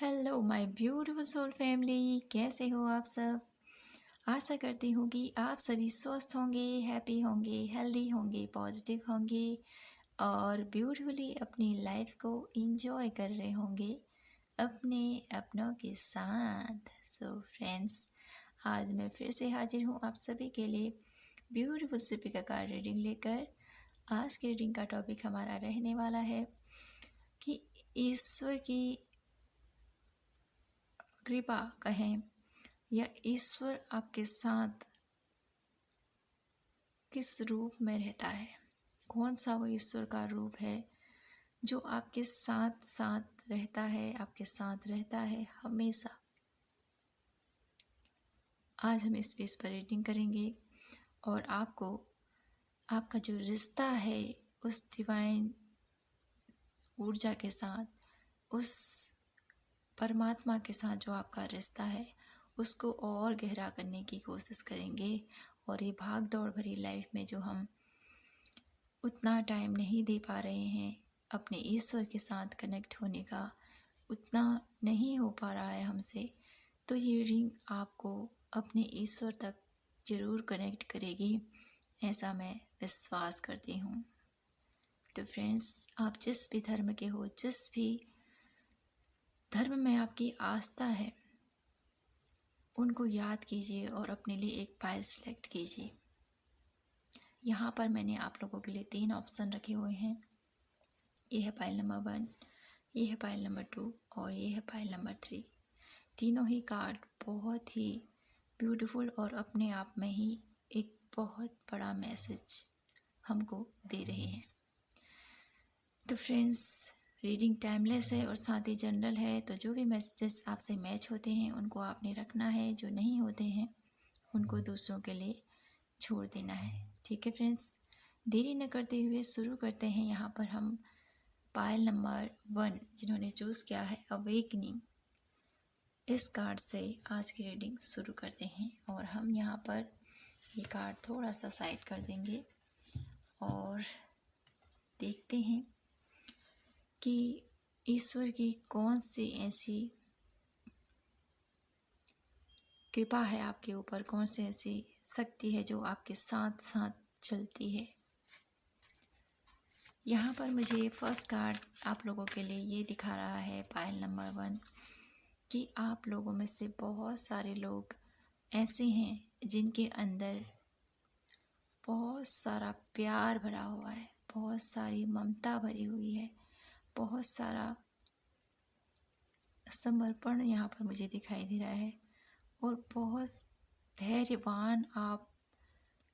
Hello my beautiful soul family, कैसे हो आप सब। आशा करती हूँ कि आप सभी स्वस्थ होंगे, हैप्पी होंगे, हेल्दी होंगे, पॉजिटिव होंगे और ब्यूटीफुली अपनी लाइफ को एंजॉय कर रहे होंगे अपने अपनों के साथ। सो फ्रेंड्स, आज मैं फिर से हाजिर हूँ आप सभी के लिए ब्यूटीफुल सी पिक कार्ड रीडिंग लेकर। आज की रीडिंग का टॉपिक हमारा रहने वाला है कि ईश्वर की कृपा कहें या ईश्वर आपके साथ किस रूप में रहता है। कौन सा वो ईश्वर का रूप है जो आपके साथ साथ रहता है, आपके साथ रहता है हमेशा। आज हम इस पेज पर रीडिंग करेंगे और आपको आपका जो रिश्ता है उस डिवाइन ऊर्जा के साथ, उस परमात्मा के साथ जो आपका रिश्ता है उसको और गहरा करने की कोशिश करेंगे। और ये भाग दौड़ भरी लाइफ में जो हम उतना टाइम नहीं दे पा रहे हैं अपने ईश्वर के साथ कनेक्ट होने का, उतना नहीं हो पा रहा है हमसे, तो ये रीडिंग आपको अपने ईश्वर तक ज़रूर कनेक्ट करेगी, ऐसा मैं विश्वास करती हूँ। तो फ्रेंड्स, आप जिस भी धर्म के हो, जिस भी धर्म में आपकी आस्था है, उनको याद कीजिए और अपने लिए एक पायल सेलेक्ट कीजिए। यहाँ पर मैंने आप लोगों के लिए 3 ऑप्शन रखे हुए हैं। ये है पायल नंबर 1, ये है पायल नंबर 2 और ये है पायल नंबर 3। तीनों ही कार्ड बहुत ही ब्यूटीफुल और अपने आप में ही एक बहुत बड़ा मैसेज हमको दे रहे हैं। तो फ्रेंड्स, रीडिंग टाइमलेस है और साथ ही जनरल है, तो जो भी मैसेजेस आपसे मैच होते हैं उनको आपने रखना है, जो नहीं होते हैं उनको दूसरों के लिए छोड़ देना है। ठीक है फ्रेंड्स, देरी न करते हुए शुरू करते हैं। यहाँ पर हम पायल नंबर 1 जिन्होंने चूज़ किया है अवेकनिंग, इस कार्ड से आज की रीडिंग शुरू करते हैं। और हम यहाँ पर ये कार्ड थोड़ा सा साइड कर देंगे और देखते हैं कि ईश्वर की कौन सी ऐसी कृपा है आपके ऊपर, कौन सी ऐसी शक्ति है जो आपके साथ साथ चलती है। यहाँ पर मुझे फर्स्ट कार्ड आप लोगों के लिए ये दिखा रहा है पायल नंबर 1 कि आप लोगों में से बहुत सारे लोग ऐसे हैं जिनके अंदर बहुत सारा प्यार भरा हुआ है, बहुत सारी ममता भरी हुई है, बहुत सारा समर्पण यहाँ पर मुझे दिखाई दे रहा है और बहुत धैर्यवान आप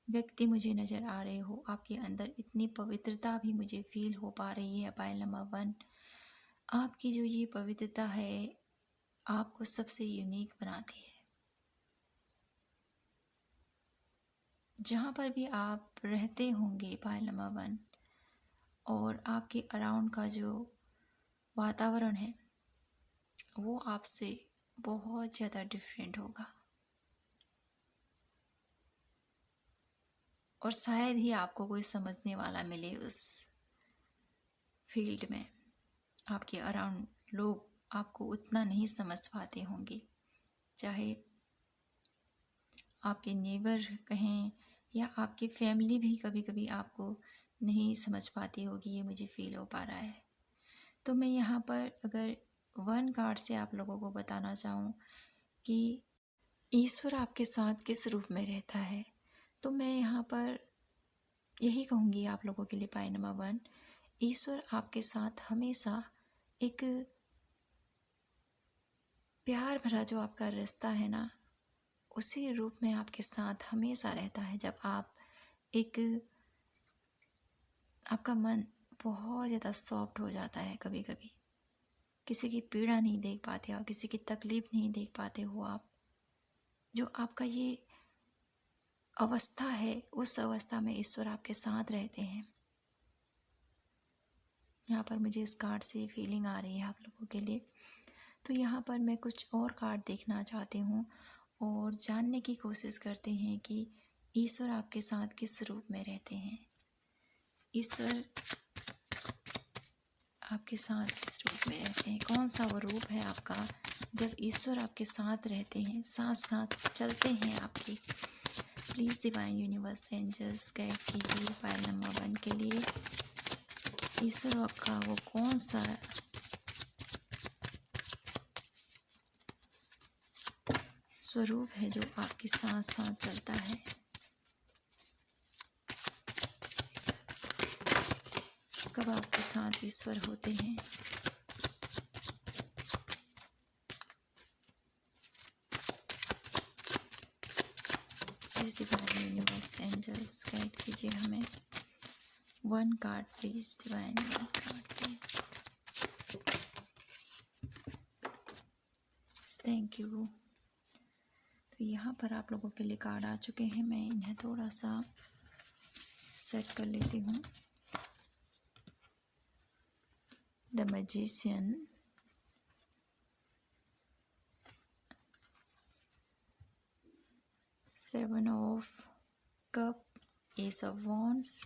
व्यक्ति मुझे नज़र आ रहे हो। आपके अंदर इतनी पवित्रता भी मुझे फील हो पा रही है। पायल नंबर 1, आपकी जो ये पवित्रता है आपको सबसे यूनिक बनाती है। जहाँ पर भी आप रहते होंगे पायल नंबर 1, और आपके अराउंड का जो वातावरण है वो आपसे बहुत ज़्यादा डिफरेंट होगा और शायद ही आपको कोई समझने वाला मिले उस फील्ड में। आपके अराउंड लोग आपको उतना नहीं समझ पाते होंगे, चाहे आपके नेबर कहें या आपकी फैमिली भी कभी कभी आपको नहीं समझ पाती होगी, ये मुझे फील हो पा रहा है। तो मैं यहाँ पर अगर 1 कार्ड से आप लोगों को बताना चाहूँ कि ईश्वर आपके साथ किस रूप में रहता है, तो मैं यहाँ पर यही कहूँगी आप लोगों के लिए पायल नंबर 1, ईश्वर आपके साथ हमेशा एक प्यार भरा जो आपका रिश्ता है ना, उसी रूप में आपके साथ हमेशा रहता है। जब आप एक आपका मन बहुत ज़्यादा सॉफ्ट हो जाता है, कभी कभी किसी की पीड़ा नहीं देख पाते और किसी की तकलीफ़ नहीं देख पाते हो आप, जो आपका ये अवस्था है उस अवस्था में ईश्वर आपके साथ रहते हैं। यहाँ पर मुझे इस कार्ड से फीलिंग आ रही है आप लोगों के लिए। तो यहाँ पर मैं कुछ और कार्ड देखना चाहती हूँ और जानने की कोशिश करते हैं कि ईश्वर आपके साथ किस रूप में रहते हैं। ईश्वर आपके साथ किस रूप में रहते हैं, कौन सा वो रूप है आपका जब ईश्वर आपके साथ रहते हैं, साथ साथ चलते हैं आपके। Please divine universe angels guide कीजिए पायल नंबर 1 के लिए। ईश्वर का वो कौन सा स्वरूप है जो आपके साथ साथ चलता है। कब आपके साथ ईश्वर होते हैं। Please divine universe angels guide कीजिए हमें। 1 card please divine, 1 card please. Thank you. तो यहाँ पर आप लोगों के लिए कार्ड आ चुके हैं, मैं इन्हें थोड़ा सा सेट कर लेती हूँ। The magician, seven of cup, S of wands,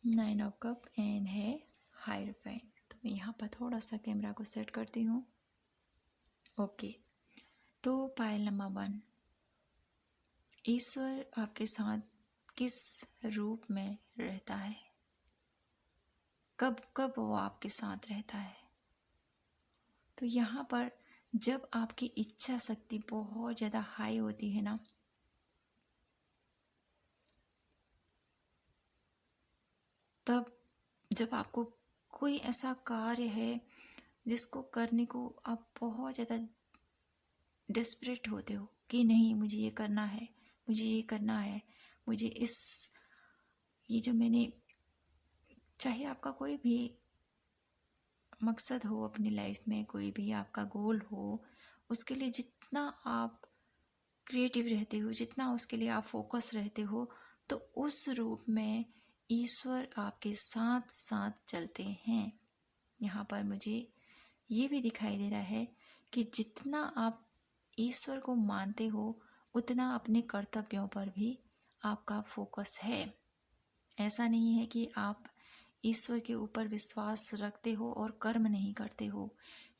9 of cup and है हायरफेंट। तो मैं यहाँ पर थोड़ा सा कैमरा को सेट करती हूँ। ओके, तो पायल नंबर 1, ईश्वर आपके साथ किस रूप में रहता है, कब कब वो आपके साथ रहता है। तो यहाँ पर जब आपकी इच्छा शक्ति बहुत ज़्यादा हाई होती है ना, तब जब आपको कोई ऐसा कार्य है जिसको करने को आप बहुत ज़्यादा डेस्परेट होते हो कि नहीं मुझे ये करना है, मुझे ये करना है, मुझे ये जो मैंने, चाहे आपका कोई भी मकसद हो अपनी लाइफ में, कोई भी आपका गोल हो, उसके लिए जितना आप क्रिएटिव रहते हो, जितना उसके लिए आप फोकस रहते हो, तो उस रूप में ईश्वर आपके साथ साथ चलते हैं। यहाँ पर मुझे ये भी दिखाई दे रहा है कि जितना आप ईश्वर को मानते हो उतना अपने कर्तव्यों पर भी आपका फोकस है। ऐसा नहीं है कि आप ईश्वर के ऊपर विश्वास रखते हो और कर्म नहीं करते हो।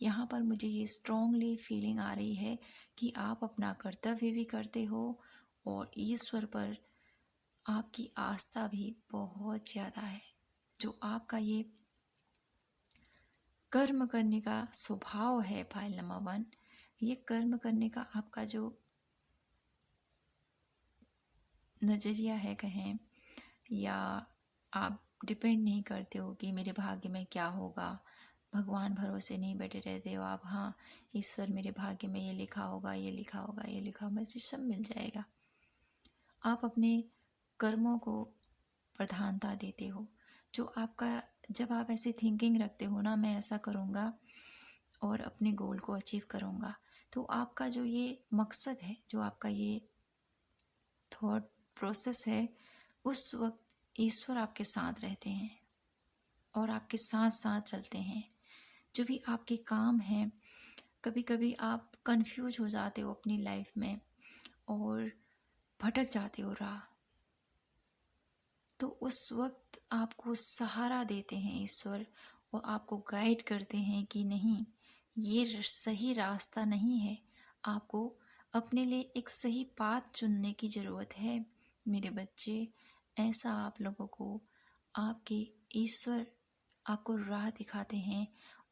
यहाँ पर मुझे ये स्ट्रॉन्गली फीलिंग आ रही है कि आप अपना कर्तव्य भी करते हो और ईश्वर पर आपकी आस्था भी बहुत ज़्यादा है। जो आपका ये कर्म करने का स्वभाव है पायल नंबर 1, ये कर्म करने का आपका जो नज़रिया है कहें, या आप डिपेंड नहीं करते हो कि मेरे भाग्य में क्या होगा, भगवान भरोसे नहीं बैठे रहते हो आप। हाँ, ईश्वर मेरे भाग्य में ये लिखा होगा, ये लिखा होगा, ये लिखा होगा, मुझे सब मिल जाएगा। आप अपने कर्मों को प्रधानता देते हो। जो आपका, जब आप ऐसी थिंकिंग रखते हो ना, मैं ऐसा करूँगा और अपने गोल को अचीव करूँगा, तो आपका जो ये मकसद है, जो आपका ये थॉट प्रोसेस है, उस वक्त ईश्वर आपके साथ रहते हैं और आपके साथ साथ चलते हैं। जो भी आपके काम हैं, कभी कभी आप कंफ्यूज हो जाते हो अपनी लाइफ में और भटक जाते हो राह, तो उस वक्त आपको सहारा देते हैं ईश्वर और आपको गाइड करते हैं कि नहीं, ये सही रास्ता नहीं है, आपको अपने लिए एक सही पाथ चुनने की ज़रूरत है मेरे बच्चे। ऐसा आप लोगों को आपके ईश्वर आपको राह दिखाते हैं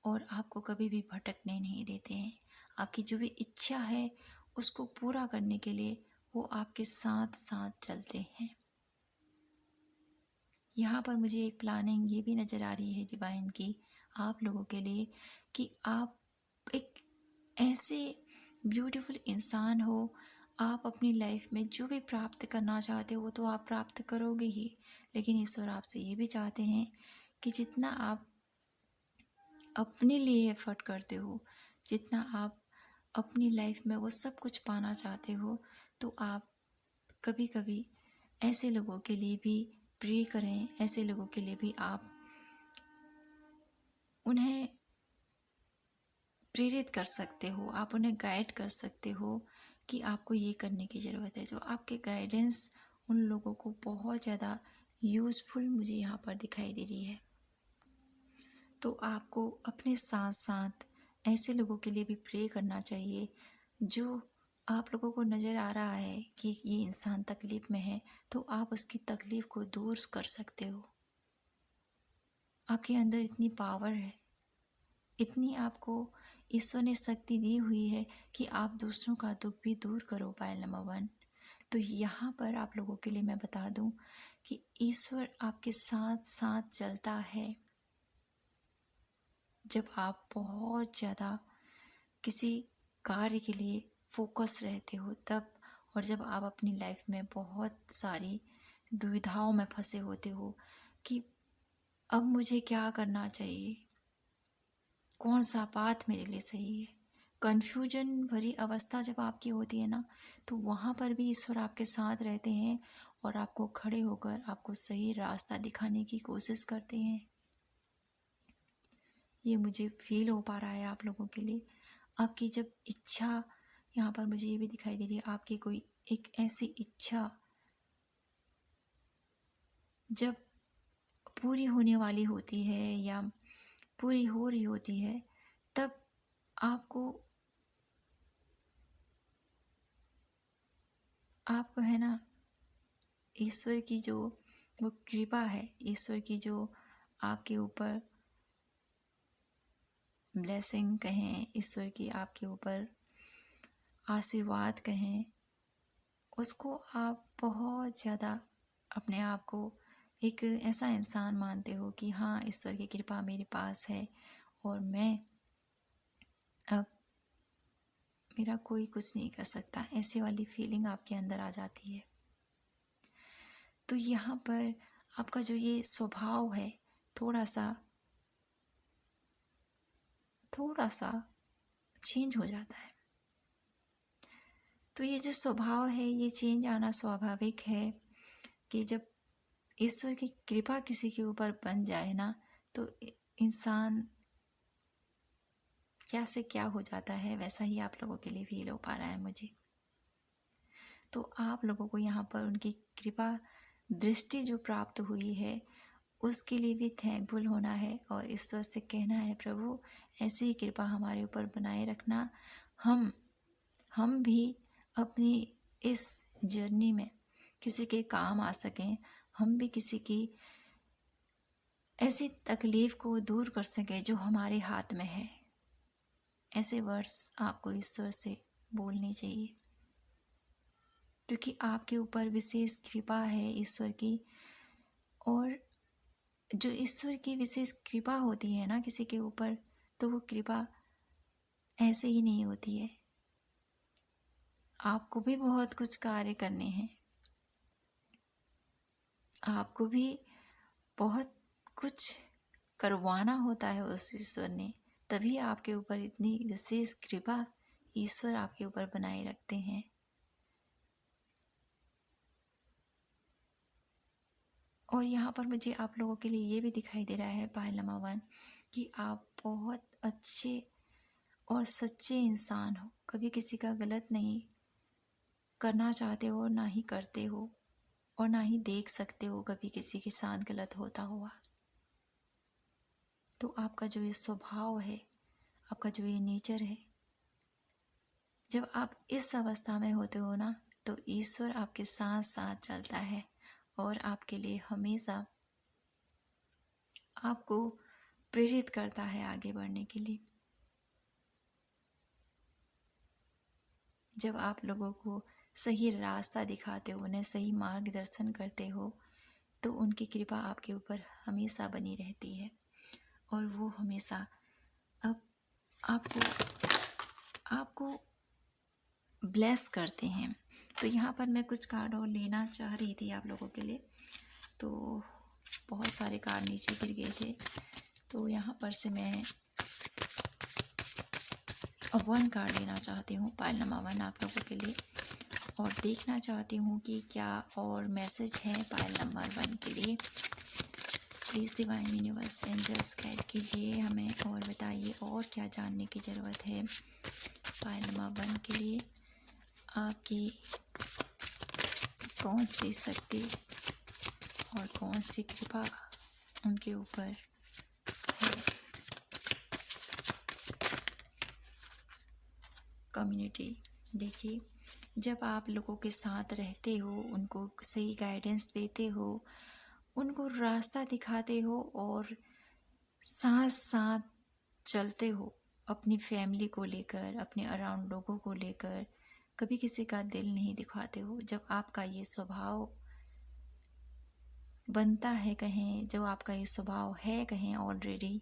और आपको कभी भी भटकने नहीं देते हैं। आपकी जो भी इच्छा है उसको पूरा करने के लिए वो आपके साथ साथ चलते हैं। यहाँ पर मुझे एक प्लानिंग ये भी नज़र आ रही है डिवाइन की आप लोगों के लिए कि आप एक ऐसे ब्यूटीफुल इंसान हो, आप अपनी लाइफ में जो भी प्राप्त करना चाहते हो तो आप प्राप्त करोगे ही, लेकिन ईश्वर आपसे ये भी चाहते हैं कि जितना आप अपने लिए एफर्ट करते हो, जितना आप अपनी लाइफ में वो सब कुछ पाना चाहते हो, तो आप कभी कभी ऐसे लोगों के लिए भी प्रे करें, ऐसे लोगों के लिए भी आप उन्हें प्रेरित कर सकते हो, आप उन्हें गाइड कर सकते हो कि आपको ये करने की ज़रूरत है। जो आपके गाइडेंस उन लोगों को बहुत ज़्यादा यूज़फुल मुझे यहाँ पर दिखाई दे रही है। तो आपको अपने साथ साथ ऐसे लोगों के लिए भी प्रे करना चाहिए जो आप लोगों को नज़र आ रहा है कि ये इंसान तकलीफ़ में है, तो आप उसकी तकलीफ़ को दूर कर सकते हो। आपके अंदर इतनी पावर है, इतनी आपको ईश्वर ने शक्ति दी हुई है कि आप दूसरों का दुख भी दूर करो। Point number 1। तो यहाँ पर आप लोगों के लिए मैं बता दूं कि ईश्वर आपके साथ साथ चलता है जब आप बहुत ज़्यादा किसी कार्य के लिए फोकस रहते हो तब, और जब आप अपनी लाइफ में बहुत सारी दुविधाओं में फंसे होते हो कि अब मुझे क्या करना चाहिए, कौन सा पाथ मेरे लिए सही है। कन्फ्यूजन भरी अवस्था जब आपकी होती है ना, तो वहाँ पर भी ईश्वर आपके साथ रहते हैं और आपको खड़े होकर आपको सही रास्ता दिखाने की कोशिश करते हैं। ये मुझे फील हो पा रहा है आप लोगों के लिए। आपकी जब इच्छा, यहाँ पर मुझे ये भी दिखाई दे रही है, आपकी कोई एक ऐसी इच्छा जब पूरी होने वाली होती है या पूरी हो रही होती है, तब आपको है ना, ईश्वर की जो वो कृपा है, ईश्वर की जो आपके ऊपर ब्लेसिंग कहें, ईश्वर की आपके ऊपर आशीर्वाद कहें, उसको आप बहुत ज़्यादा अपने आप को एक ऐसा इंसान मानते हो कि हाँ, ईश्वर की कृपा मेरे पास है और मैं अब मेरा कोई कुछ नहीं कर सकता, ऐसी वाली फीलिंग आपके अंदर आ जाती है। तो यहाँ पर आपका जो ये स्वभाव है थोड़ा सा चेंज हो जाता है। तो ये जो स्वभाव है, ये चेंज आना स्वाभाविक है कि जब ईश्वर की कृपा किसी के ऊपर बन जाए ना, तो इंसान क्या से क्या हो जाता है, वैसा ही आप लोगों के लिए फील हो पा रहा है मुझे। तो आप लोगों को यहाँ पर उनकी कृपा दृष्टि जो प्राप्त हुई है उसके लिए भी थैंकफुल होना है और ईश्वर से कहना है, प्रभु ऐसी ही कृपा हमारे ऊपर बनाए रखना। हम भी अपनी इस जर्नी में किसी के काम आ सकें, हम भी किसी की ऐसी तकलीफ को दूर कर सकें जो हमारे हाथ में है। ऐसे वर्ड्स आपको ईश्वर से बोलने चाहिए, क्योंकि आपके ऊपर विशेष कृपा है ईश्वर की। और जो ईश्वर की विशेष कृपा होती है ना किसी के ऊपर, तो वो कृपा ऐसे ही नहीं होती है। आपको भी बहुत कुछ कार्य करने हैं, आपको भी बहुत कुछ करवाना होता है उस ईश्वर ने, तभी आपके ऊपर इतनी विशेष कृपा ईश्वर आपके ऊपर बनाए रखते हैं। और यहाँ पर मुझे आप लोगों के लिए ये भी दिखाई दे रहा है पायल नंबर 1 कि आप बहुत अच्छे और सच्चे इंसान हो, कभी किसी का गलत नहीं करना चाहते हो, ना ही करते हो और ना ही देख सकते हो कभी किसी के साथ गलत होता हुआ। तो आपका जो ये स्वभाव है, आपका जो ये नेचर है, जब आप इस अवस्था में होते हो ना, तो ईश्वर आपके साथ साथ चलता है और आपके लिए हमेशा आपको प्रेरित करता है आगे बढ़ने के लिए। जब आप लोगों को सही रास्ता दिखाते हो, उन्हें सही मार्गदर्शन करते हो, तो उनकी कृपा आपके ऊपर हमेशा बनी रहती है और वो हमेशा अब आपको ब्लेस करते हैं। तो यहाँ पर मैं कुछ कार्ड और लेना चाह रही थी आप लोगों के लिए, तो बहुत सारे कार्ड नीचे गिर गए थे, तो यहाँ पर से मैं 1 कार्ड लेना चाहती हूँ, पाइल नंबर 1 आप लोगों के लिए, और देखना चाहती हूँ कि क्या और मैसेज है पाइल नंबर 1 के लिए। Please divine universe angels guide कीजिए हमें और बताइए और क्या जानने की ज़रूरत है पाइल नंबर 1 के लिए। आपकी कौन सी शक्ति और कौन सी कृपा उनके ऊपर है। कम्युनिटी, देखिए, जब आप लोगों के साथ रहते हो, उनको सही गाइडेंस देते हो, उनको रास्ता दिखाते हो और साथ साथ चलते हो अपनी फैमिली को लेकर, अपने अराउंड लोगों को लेकर, कभी किसी का दिल नहीं दिखाते हो, जब आपका ये स्वभाव बनता है कहें, जो आपका ये स्वभाव है कहें ऑलरेडी,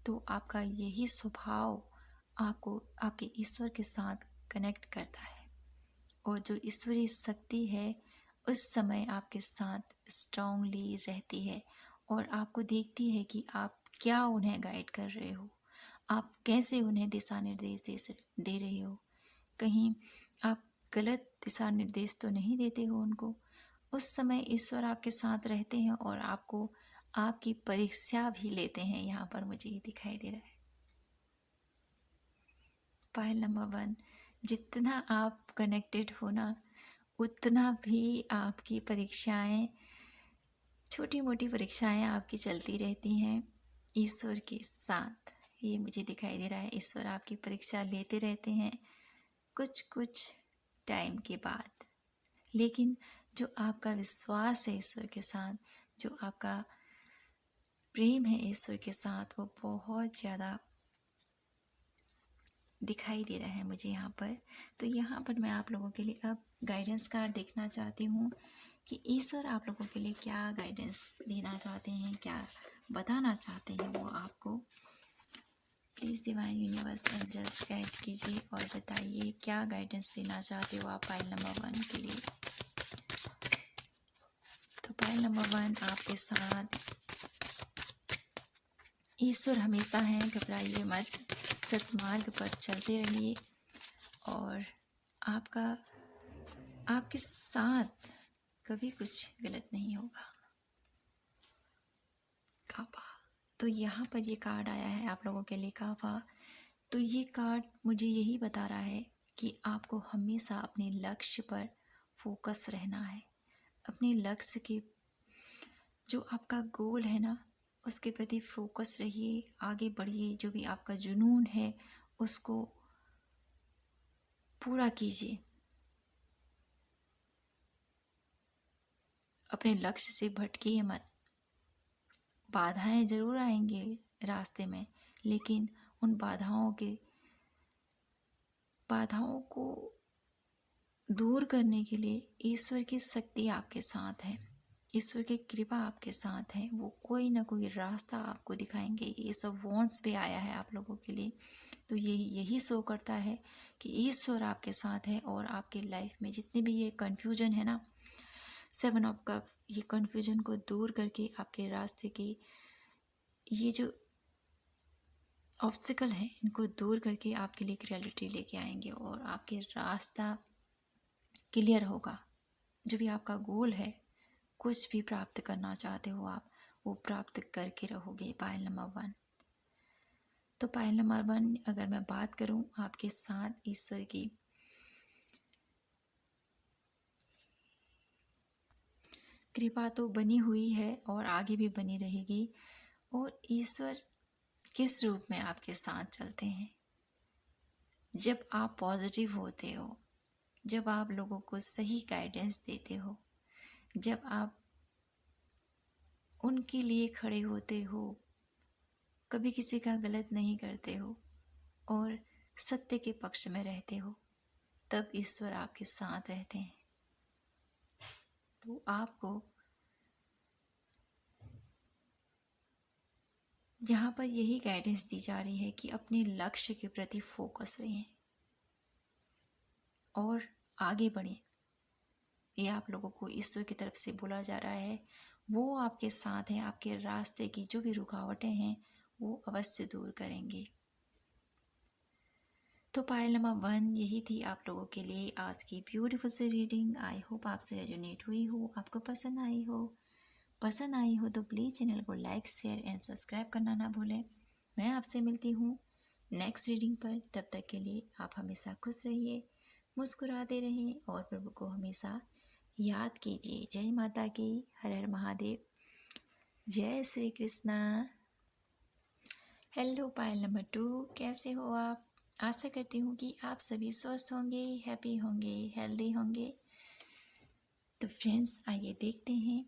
तो आपका यही स्वभाव आपको आपके ईश्वर के साथ कनेक्ट करता है और जो ईश्वरीय शक्ति है उस समय आपके साथ स्ट्रांगली रहती है और आपको देखती है कि आप क्या उन्हें गाइड कर रहे हो, आप कैसे उन्हें दिशा निर्देश दे रहे हो। कहीं आप गलत दिशा निर्देश तो नहीं देते हो उनको। उस समय ईश्वर आपके साथ रहते हैं और आपको आपकी परीक्षा भी लेते हैं। यहाँ पर मुझे ये दिखाई दे रहा है। पायल नंबर 1, जितना आप कनेक्टेड हो ना, उतना भी आपकी परीक्षाएं, छोटी मोटी परीक्षाएं आपकी चलती रहती हैं ईश्वर के साथ। ये मुझे दिखाई दे रहा है, ईश्वर आपकी परीक्षा लेते रहते हैं कुछ कुछ टाइम के बाद। लेकिन जो आपका विश्वास है ईश्वर के साथ, जो आपका प्रेम है ईश्वर के साथ, वो बहुत ज़्यादा दिखाई दे रहा है मुझे यहाँ पर। तो यहाँ पर मैं आप लोगों के लिए अब गाइडेंस कार्ड देखना चाहती हूँ कि ईश्वर आप लोगों के लिए क्या गाइडेंस देना चाहते हैं, क्या बताना चाहते हैं वो आपको। Please divine universe angels guide कीजिए और बताइए क्या गाइडेंस देना चाहते हो आप पायल नंबर 1 के लिए। तो पायल नंबर 1 आपके साथ ईश्वर हमेशा हैं, घबराइए मत, सतमार्ग पर चलते रहिए और आपके साथ कभी कुछ गलत नहीं होगा। काबा, तो यहाँ पर ये कार्ड आया है आप लोगों के लिए काबा। तो ये कार्ड मुझे यही बता रहा है कि आपको हमेशा अपने लक्ष्य पर फोकस रहना है। अपने लक्ष्य के जो आपका गोल है ना, उसके प्रति फोकस रहिए, आगे बढ़िए। जो भी आपका जुनून है उसको पूरा कीजिए। अपने लक्ष्य से भटकिए मत। बाधाएं जरूर आएंगे रास्ते में, लेकिन उन बाधाओं को दूर करने के लिए ईश्वर की शक्ति आपके साथ है, ईश्वर की कृपा आपके साथ है। वो कोई ना कोई रास्ता आपको दिखाएंगे। ये सब वॉन्ट्स भी आया है आप लोगों के लिए। तो यही शो करता है कि ईश्वर आपके साथ है और आपके लाइफ में जितने भी ये कन्फ्यूजन है ना, 7 ऑफ कप, ये कन्फ्यूजन को दूर करके आपके रास्ते की ये जो ऑब्स्टिकल है इनको दूर करके आपके लिए क्लैरिटी लेके आएंगे और आपके रास्ता क्लियर होगा। जो भी आपका गोल है, कुछ भी प्राप्त करना चाहते हो आप, वो प्राप्त करके रहोगे। Pile number 1। तो पायल नंबर 1 अगर मैं बात करूं आपके साथ ईश्वर की कृपा तो बनी हुई है और आगे भी बनी रहेगी। और ईश्वर किस रूप में आपके साथ चलते हैं? जब आप पॉजिटिव होते हो, जब आप लोगों को सही गाइडेंस देते हो, जब आप उनके लिए खड़े होते हो, कभी किसी का गलत नहीं करते हो और सत्य के पक्ष में रहते हो, तब ईश्वर आपके साथ रहते हैं। तो आपको यहाँ पर यही गाइडेंस दी जा रही है कि अपने लक्ष्य के प्रति फोकस रहें और आगे बढ़ें। ये आप लोगों को ईश्वर की तरफ से बोला जा रहा है। वो आपके साथ हैं, आपके रास्ते की जो भी रुकावटें हैं वो अवश्य दूर करेंगे। तो पायल नंबर 1 यही थी आप लोगों के लिए आज की ब्यूटीफुल सी रीडिंग। आई होप आपसे रेजोनेट हुई हो, आपको पसंद आई हो। पसंद आई हो तो प्लीज़ चैनल को लाइक, शेयर एंड सब्सक्राइब करना ना भूलें। मैं आपसे मिलती हूँ नेक्स्ट रीडिंग पर। तब तक के लिए आप हमेशा खुश रहिए, मुस्कुराते रहें और प्रभु को हमेशा याद कीजिए। जय माता की, हर हर महादेव। जय Shri Krishna. Hello pile number 2, कैसे हो आप? आशा करती हूँ कि आप सभी स्वस्थ होंगे, हैप्पी होंगे, हेल्दी होंगे। तो फ्रेंड्स, आइए देखते हैं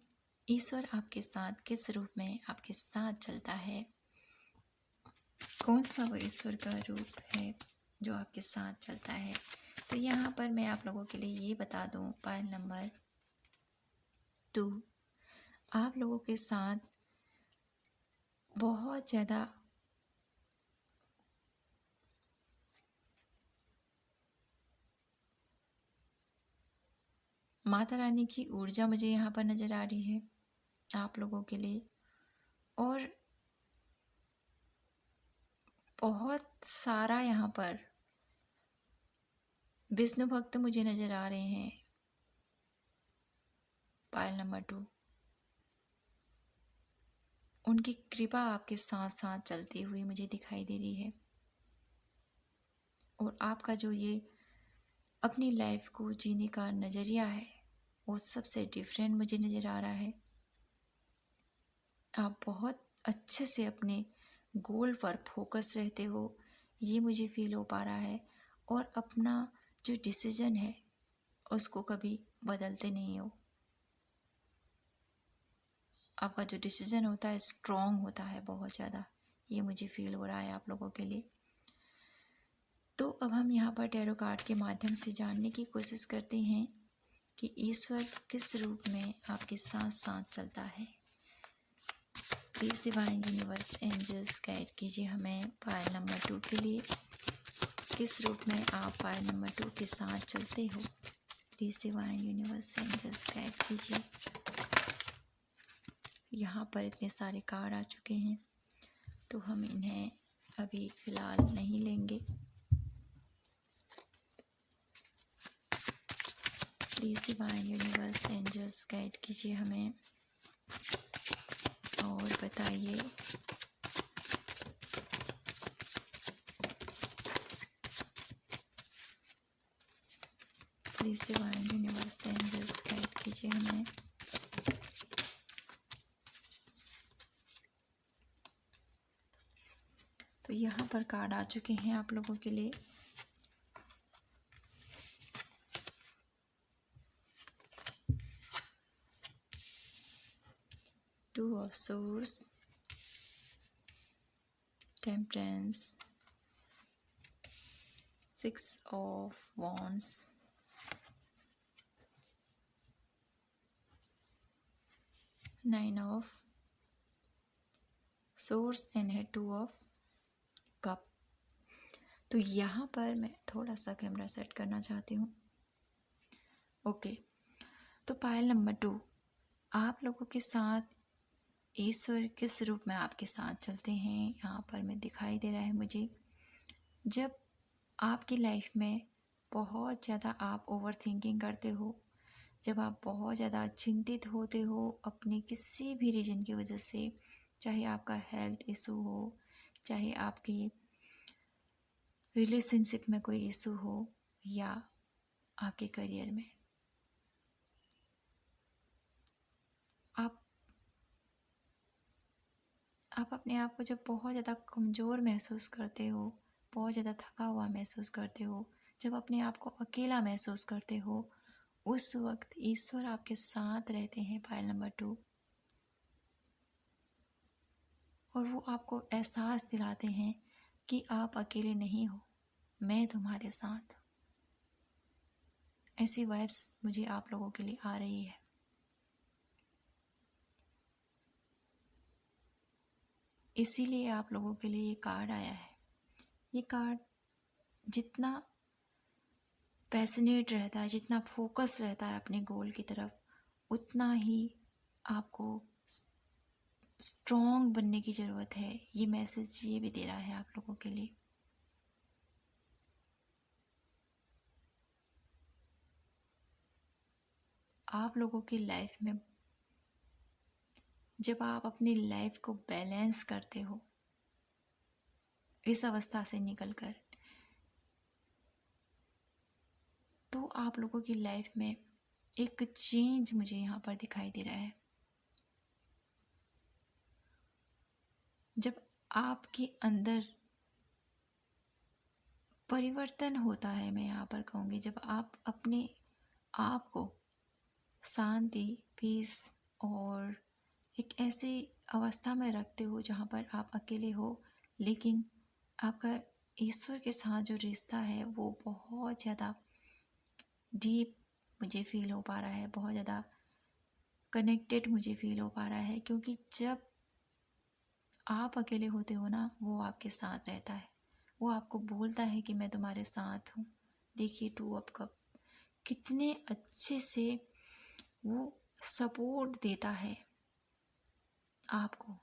ईश्वर आपके साथ किस रूप में आपके साथ चलता है। कौन सा वो ईश्वर का रूप है जो आपके साथ चलता है। तो यहाँ पर मैं आप लोगों के लिए ये बता दूँ, पायल नंबर 2 आप लोगों के साथ बहुत ज़्यादा माता रानी की ऊर्जा मुझे यहाँ पर नज़र आ रही है आप लोगों के लिए। और बहुत सारा यहाँ पर विष्णु भक्त मुझे नज़र आ रहे हैं पायल नंबर 2। उनकी कृपा आपके साथ साथ चलती हुई मुझे दिखाई दे रही है। और आपका जो ये अपनी लाइफ को जीने का नज़रिया है वो सबसे डिफरेंट मुझे नज़र आ रहा है। आप बहुत अच्छे से अपने गोल पर फोकस रहते हो, ये मुझे फील हो पा रहा है। और अपना जो डिसीजन है उसको कभी बदलते नहीं हो। आपका जो डिसीजन होता है स्ट्रॉन्ग होता है बहुत ज़्यादा, ये मुझे फील हो रहा है आप लोगों के लिए। तो अब हम यहाँ पर टैरो कार्ड के माध्यम से जानने की कोशिश करते हैं कि ईश्वर किस रूप में आपके साथ साथ चलता है। Please divine universe angels guide कीजिए हमें पायल नंबर 2 के लिए। किस रूप में आप पायल नंबर 2 के साथ चलते हो। Please divine universe angels guide कीजिए। यहाँ पर इतने सारे कार्ड आ चुके हैं तो हम इन्हें अभी फ़िलहाल नहीं लेंगे। Please divine universe angels guide कीजिए हमें और बताइए please divine universe angels guide कीजिए हमें। तो यहाँ पर कार्ड आ चुके हैं आप लोगों के लिए। Two of source, temperance, 6 of wands, 9 of source and है 2 ऑफ कप। तो यहाँ पर मैं थोड़ा सा कैमरा सेट करना चाहती हूँ। ओके, तो पायल नंबर 2 आप लोगों के साथ ईश्वर किस रूप में आपके साथ चलते हैं यहाँ पर मैं दिखाई दे रहा है मुझे। जब आपकी लाइफ में बहुत ज़्यादा आप ओवर थिंकिंग करते हो, जब आप बहुत ज़्यादा चिंतित होते हो अपने किसी भी रीज़न की वजह से, चाहे आपका हेल्थ इशू हो, चाहे आपकी रिलेशनशिप में कोई इशू हो या आपके करियर में, आप अपने आप को जब बहुत ज़्यादा कमज़ोर महसूस करते हो, बहुत ज़्यादा थका हुआ महसूस करते हो, जब अपने आप को अकेला महसूस करते हो, उस वक्त ईश्वर आपके साथ रहते हैं पायल नंबर 2। और वो आपको एहसास दिलाते हैं कि आप अकेले नहीं हो, मैं तुम्हारे साथ। ऐसी वाइब्स मुझे आप लोगों के लिए आ रही है। इसीलिए आप लोगों के लिए ये कार्ड आया है। ये कार्ड जितना पैशनेट रहता है, जितना फोकस रहता है अपने गोल की तरफ, उतना ही आपको स्ट्रॉन्ग बनने की ज़रूरत है। ये मैसेज ये भी दे रहा है आप लोगों के लिए। आप लोगों की लाइफ में जब आप अपनी लाइफ को बैलेंस करते हो, इस अवस्था से निकलकर, तो आप लोगों की लाइफ में एक चेंज मुझे यहाँ पर दिखाई दे रहा है। जब आपके अंदर परिवर्तन होता है, मैं यहाँ पर कहूँगी, जब आप अपने आप को शांति, पीस और एक ऐसी अवस्था में रखते हो जहाँ पर आप अकेले हो, लेकिन आपका ईश्वर के साथ जो रिश्ता है वो बहुत ज़्यादा डीप मुझे फील हो पा रहा है, बहुत ज़्यादा कनेक्टेड मुझे फील हो पा रहा है। क्योंकि जब आप अकेले होते हो ना, वो आपके साथ रहता है, वो आपको बोलता है कि मैं तुम्हारे साथ हूँ। देखिए टू अप कप कितने अच्छे से वो सपोर्ट देता है आपको।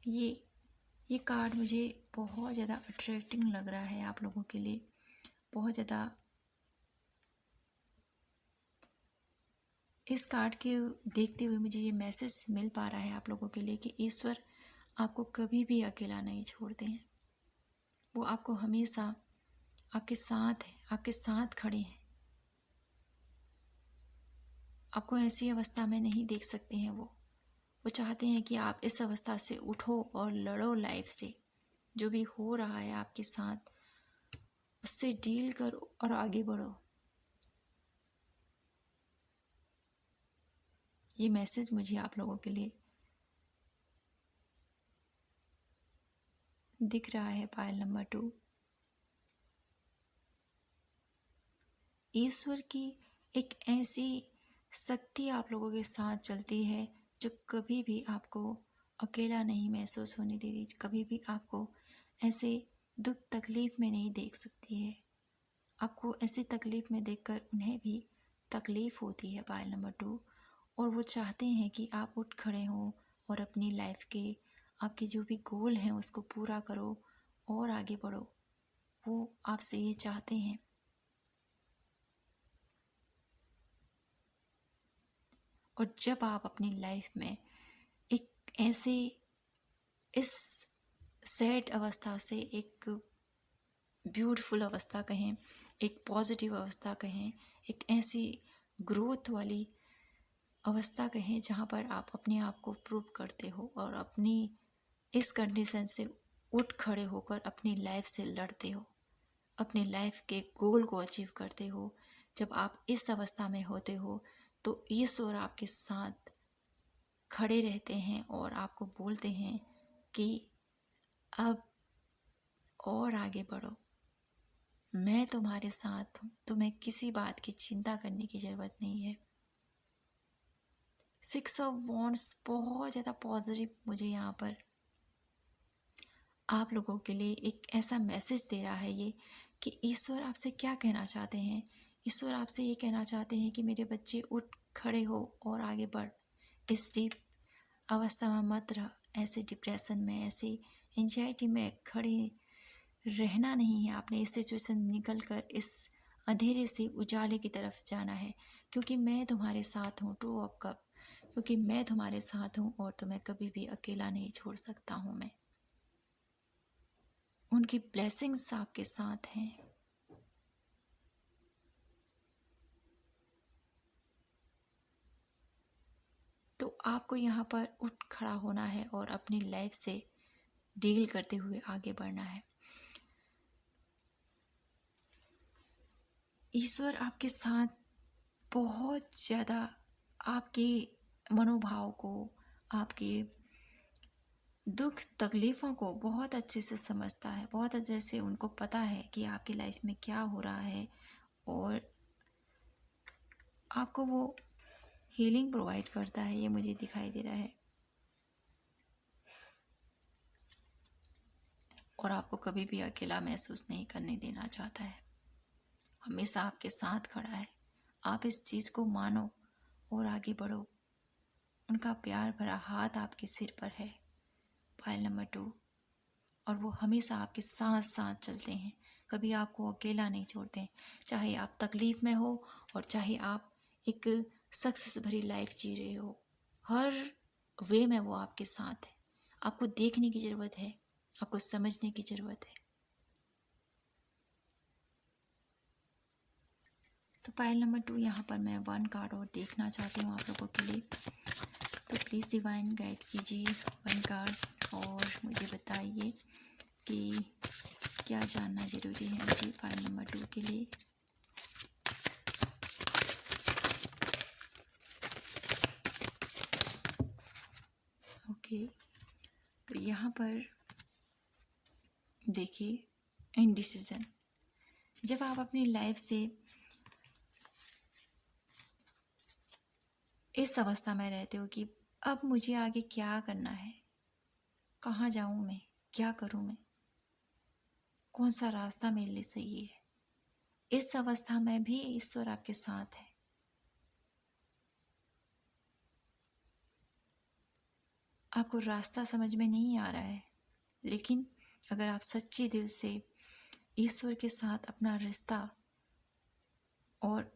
ये कार्ड मुझे बहुत ज़्यादा अट्रैक्टिंग लग रहा है आप लोगों के लिए। बहुत ज़्यादा इस कार्ड के देखते हुए मुझे ये मैसेज मिल पा रहा है आप लोगों के लिए कि ईश्वर आपको कभी भी अकेला नहीं छोड़ते हैं। वो आपको हमेशा आपके साथ है, आपके साथ खड़े हैं। आपको ऐसी अवस्था में नहीं देख सकते हैं। वो चाहते हैं कि आप इस अवस्था से उठो और लड़ो लाइफ से। जो भी हो रहा है आपके साथ उससे डील करो और आगे बढ़ो। ये मैसेज मुझे आप लोगों के लिए दिख रहा है। पायल नंबर 2, ईश्वर की एक ऐसी शक्ति आप लोगों के साथ चलती है जो कभी भी आपको अकेला नहीं महसूस होने देती, कभी भी आपको ऐसे दुख तकलीफ में नहीं देख सकती है। आपको ऐसी तकलीफ में देखकर उन्हें भी तकलीफ होती है, पायल नंबर 2। और वो चाहते हैं कि आप उठ खड़े हों और अपनी लाइफ के आपके जो भी गोल हैं उसको पूरा करो और आगे बढ़ो। वो आपसे ये चाहते हैं। और जब आप अपनी लाइफ में एक ऐसे इस सैड अवस्था से एक ब्यूटीफुल अवस्था कहें, एक पॉजिटिव अवस्था कहें, एक ऐसी ग्रोथ वाली अवस्था कहें जहाँ पर आप अपने आप को प्रूव करते हो और अपनी इस कंडीशन से उठ खड़े होकर अपनी लाइफ से लड़ते हो, अपनी लाइफ के गोल को अचीव करते हो। जब आप इस अवस्था में होते हो तो ईश्वर आपके साथ खड़े रहते हैं और आपको बोलते हैं कि अब और आगे बढ़ो, मैं तुम्हारे साथ हूँ, तुम्हें किसी बात की चिंता करने की ज़रूरत नहीं है। 6 ऑफ वॉन्ड्स बहुत ज़्यादा पॉजिटिव मुझे यहाँ पर आप लोगों के लिए एक ऐसा मैसेज दे रहा है ये कि ईश्वर आपसे क्या कहना चाहते हैं। ईश्वर आपसे ये कहना चाहते हैं कि मेरे बच्चे उठ खड़े हो और आगे बढ़। इस डीप अवस्था में मत रह, ऐसे डिप्रेशन में, ऐसी एंजाइटी में खड़े रहना नहीं है। आपने इस सिचुएशन निकल कर इस अंधेरे से उजाले की तरफ जाना है, क्योंकि मैं तुम्हारे साथ हूँ। टू ऑफ कप, क्योंकि मैं तुम्हारे साथ हूँ और तुम्हें कभी भी अकेला नहीं छोड़ सकता हूँ मैं। उनकी ब्लेसिंग्स आपके साथ हैं। तो आपको यहाँ पर उठ खड़ा होना है और अपनी लाइफ से डील करते हुए आगे बढ़ना है। ईश्वर आपके साथ बहुत ज़्यादा आपके मनोभाव को, आपके दुख तकलीफ़ों को बहुत अच्छे से समझता है। बहुत अच्छे से उनको पता है कि आपकी लाइफ में क्या हो रहा है और आपको वो हीलिंग प्रोवाइड करता है। ये मुझे दिखाई दे रहा है और आपको कभी भी अकेला महसूस नहीं करने देना चाहता है। हमेशा आपके साथ खड़ा है। आप इस चीज़ को मानो और आगे बढ़ो। उनका प्यार भरा हाथ आपके सिर पर है, पायल नंबर 2। और वो हमेशा आपके साथ साथ चलते हैं, कभी आपको अकेला नहीं छोड़ते। चाहे आप तकलीफ़ में हो और चाहे आप एक सक्सेस भरी लाइफ जी रहे हो, हर वे में वो आपके साथ है। आपको देखने की ज़रूरत है, आपको समझने की ज़रूरत है। तो पायल नंबर 2 यहाँ पर मैं 1 कार्ड और देखना चाहती हूँ आप लोगों के लिए। तो प्लीज़ डिवाइन गाइड कीजिए वन कार्ड और मुझे बताइए कि क्या जानना ज़रूरी है मुझे पाइल नंबर 2 के लिए। ओके, तो यहाँ पर देखिए इनडिसीजन। जब आप अपनी लाइफ से इस अवस्था में रहते हो कि अब मुझे आगे क्या करना है, कहाँ जाऊँ मैं, क्या करूँ मैं, कौन सा रास्ता मेरे लिए सही है, इस अवस्था में भी ईश्वर आपके साथ है। आपको रास्ता समझ में नहीं आ रहा है, लेकिन अगर आप सच्चे दिल से ईश्वर के साथ अपना रिश्ता और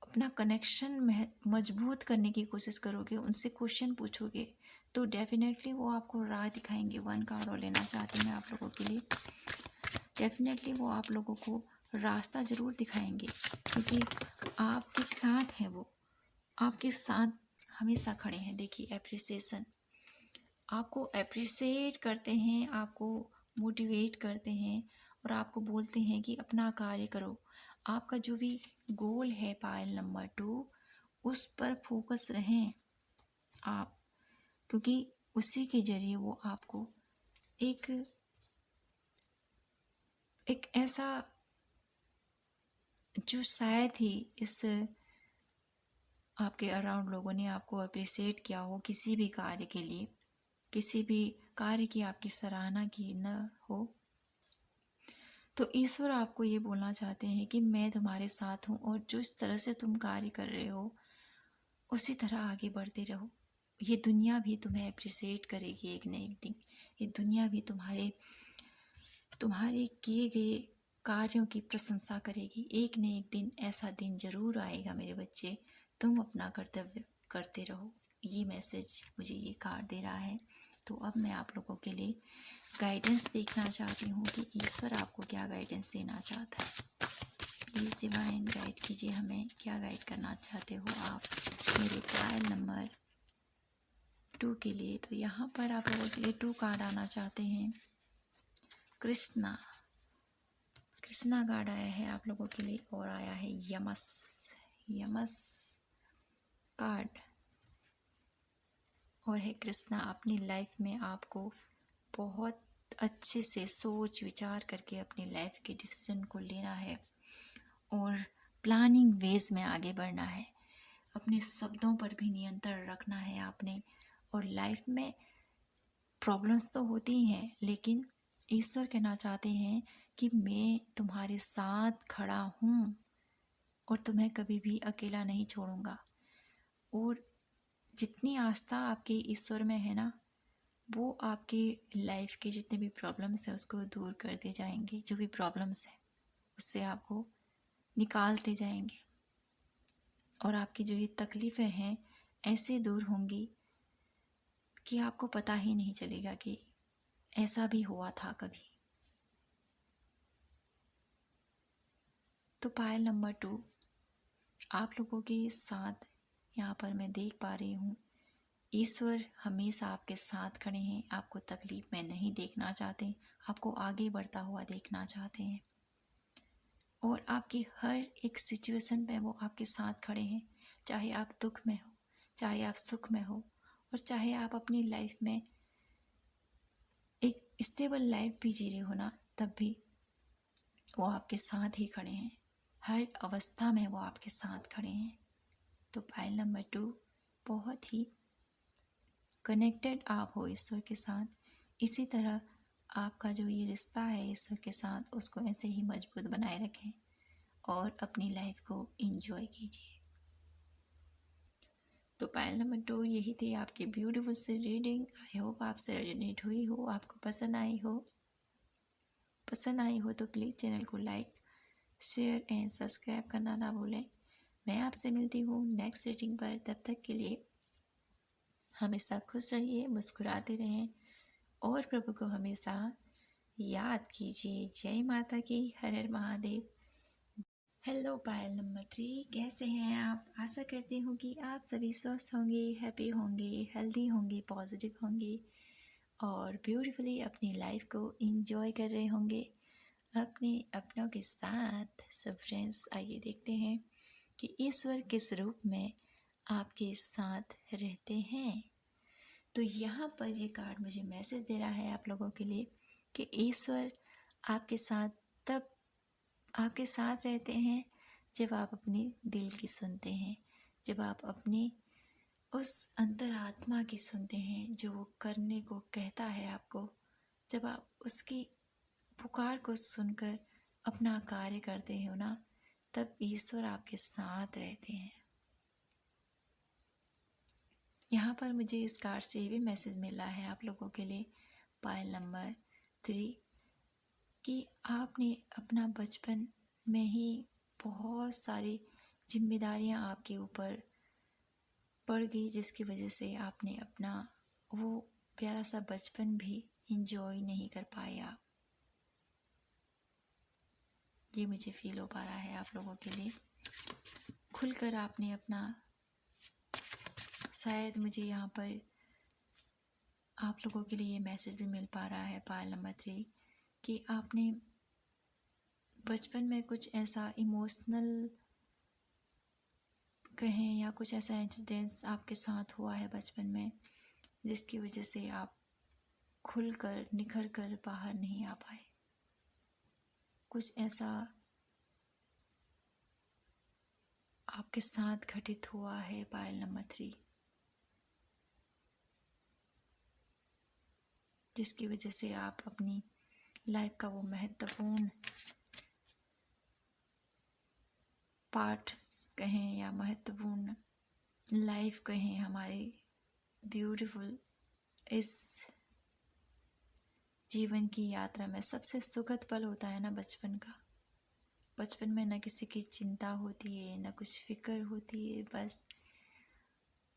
अपना कनेक्शन मजबूत करने की कोशिश करोगे, उनसे क्वेश्चन पूछोगे, तो डेफिनेटली वो आपको राह दिखाएंगे। वन कार्ड और लेना चाहती मैं आप लोगों के लिए। डेफिनेटली वो आप लोगों को रास्ता ज़रूर दिखाएंगे, क्योंकि आपके साथ हैं, वो आपके साथ हमेशा खड़े हैं। देखिए एप्रिसिएशन, आपको अप्रिशिएट करते हैं, आपको मोटिवेट करते हैं और आपको बोलते हैं कि अपना कार्य करो। आपका जो भी गोल है पाइल नंबर 2, उस पर फोकस रहें आप, क्योंकि उसी के जरिए वो आपको एक ऐसा, जो शायद ही इस आपके अराउंड लोगों ने आपको अप्रिशिएट किया हो किसी भी कार्य के लिए, किसी भी कार्य की आपकी सराहना की न हो, तो ईश्वर आपको ये बोलना चाहते हैं कि मैं तुम्हारे साथ हूँ और जिस तरह से तुम कार्य कर रहे हो उसी तरह आगे बढ़ते रहो। ये दुनिया भी तुम्हें अप्रिशिएट करेगी एक न एक दिन। ये दुनिया भी तुम्हारे किए गए कार्यों की प्रशंसा करेगी। एक न एक दिन ऐसा दिन जरूर आएगा मेरे बच्चे, तुम अपना कर्तव्य करते रहो। ये मैसेज मुझे ये कार्ड दे रहा है। तो अब मैं आप लोगों के लिए गाइडेंस देखना चाहती हूँ कि ईश्वर आपको क्या गाइडेंस देना चाहता है। प्लीज़ डिवाइन गाइड कीजिए, हमें क्या गाइड करना चाहते हो आप मेरे पाइल नंबर 2 के लिए। तो यहाँ पर आप लोगों के लिए 2 कार्ड आना चाहते हैं। कृष्णा कार्ड आया है आप लोगों के लिए और आया है यमस कार्ड और है कृष्णा। अपनी लाइफ में आपको बहुत अच्छे से सोच विचार करके अपनी लाइफ के डिसीजन को लेना है और प्लानिंग वेज में आगे बढ़ना है। अपने शब्दों पर भी नियंत्रण रखना है आपने। और लाइफ में प्रॉब्लम्स तो होती ही हैं, लेकिन ईश्वर कहना चाहते हैं कि मैं तुम्हारे साथ खड़ा हूँ और तुम्हें कभी भी अकेला नहीं छोड़ूंगा। और जितनी आस्था आपके ईश्वर में है ना, वो आपके लाइफ के जितने भी प्रॉब्लम्स हैं उसको दूर करते जाएंगे। जो भी प्रॉब्लम्स हैं उससे आपको निकालते जाएंगे और आपकी जो ये तकलीफ़ें हैं ऐसे दूर होंगी कि आपको पता ही नहीं चलेगा कि ऐसा भी हुआ था कभी। तो पाइल नंबर 2 आप लोगों के साथ यहाँ पर मैं देख पा रही हूँ। ईश्वर हमेशा आपके साथ खड़े हैं, आपको तकलीफ में नहीं देखना चाहते, आपको आगे बढ़ता हुआ देखना चाहते हैं और आपकी हर एक सिचुएशन पे वो आपके साथ खड़े हैं। चाहे आप दुख में हो, चाहे आप सुख में हो और चाहे आप अपनी लाइफ में एक स्टेबल लाइफ भी जी रहे हो ना, तब भी वो आपके साथ ही खड़े हैं। हर अवस्था में वो आपके साथ खड़े हैं। तो पाइल नंबर 2 बहुत ही कनेक्टेड आप हो ईश्वर के साथ। इसी तरह आपका जो ये रिश्ता है ईश्वर के साथ, उसको ऐसे ही मजबूत बनाए रखें और अपनी लाइफ को एंजॉय कीजिए। तो पाइल नंबर 2 यही थी आपकी ब्यूटीफुल सी रीडिंग। आई होप आपसे रेजोनेट हुई हो, आपको पसंद आई हो तो प्लीज़ चैनल को लाइक शेयर एंड सब्सक्राइब करना ना भूलें। मैं आपसे मिलती हूँ नेक्स्ट रीडिंग पर। तब तक के लिए हमेशा खुश रहिए, मुस्कुराते रहें और प्रभु को हमेशा याद कीजिए। जय माता की, हर हर महादेव। हेलो पायल नंबर 3, कैसे हैं आप? आशा करती हूँ कि आप सभी स्वस्थ होंगे, हैप्पी होंगे, हेल्दी होंगे, पॉजिटिव होंगे और ब्यूटीफुली अपनी लाइफ को एंजॉय कर रहे होंगे अपने अपनों के साथ। सो फ्रेंड्स, आइए देखते हैं कि ईश्वर किस रूप में आपके साथ रहते हैं। तो यहाँ पर ये कार्ड मुझे मैसेज दे रहा है आप लोगों के लिए कि ईश्वर आपके साथ तब आपके साथ रहते हैं जब आप अपने दिल की सुनते हैं, जब आप अपनी उस अंतरात्मा की सुनते हैं जो वो करने को कहता है आपको। जब आप उसकी पुकार को सुनकर अपना कार्य करते हो ना, तब ईश्वर आपके साथ रहते हैं। यहाँ पर मुझे इस कार्ड से भी मैसेज मिला है आप लोगों के लिए, पायल नंबर 3, कि आपने अपना बचपन में ही बहुत सारी जिम्मेदारियां आपके ऊपर पड़ गई, जिसकी वजह से आपने अपना वो प्यारा सा बचपन भी इंजॉय नहीं कर पाए आप। ये मुझे फील हो पा रहा है आप लोगों के लिए। खुलकर आपने अपना, शायद मुझे यहाँ पर आप लोगों के लिए ये मैसेज भी मिल पा रहा है पायल नंबर 3, कि आपने बचपन में कुछ ऐसा इमोशनल कहें या कुछ ऐसा इंसिडेंट्स आपके साथ हुआ है बचपन में, जिसकी वजह से आप खुलकर निखर कर बाहर नहीं आ पाए। कुछ ऐसा आपके साथ घटित हुआ है पायल नंबर 3, जिसकी वजह से आप अपनी लाइफ का वो महत्वपूर्ण पार्ट कहें या महत्वपूर्ण लाइफ कहें, हमारे ब्यूटीफुल इस जीवन की यात्रा में सबसे सुखद पल होता है ना बचपन का। बचपन में न किसी की चिंता होती है, न कुछ फिक्र होती है, बस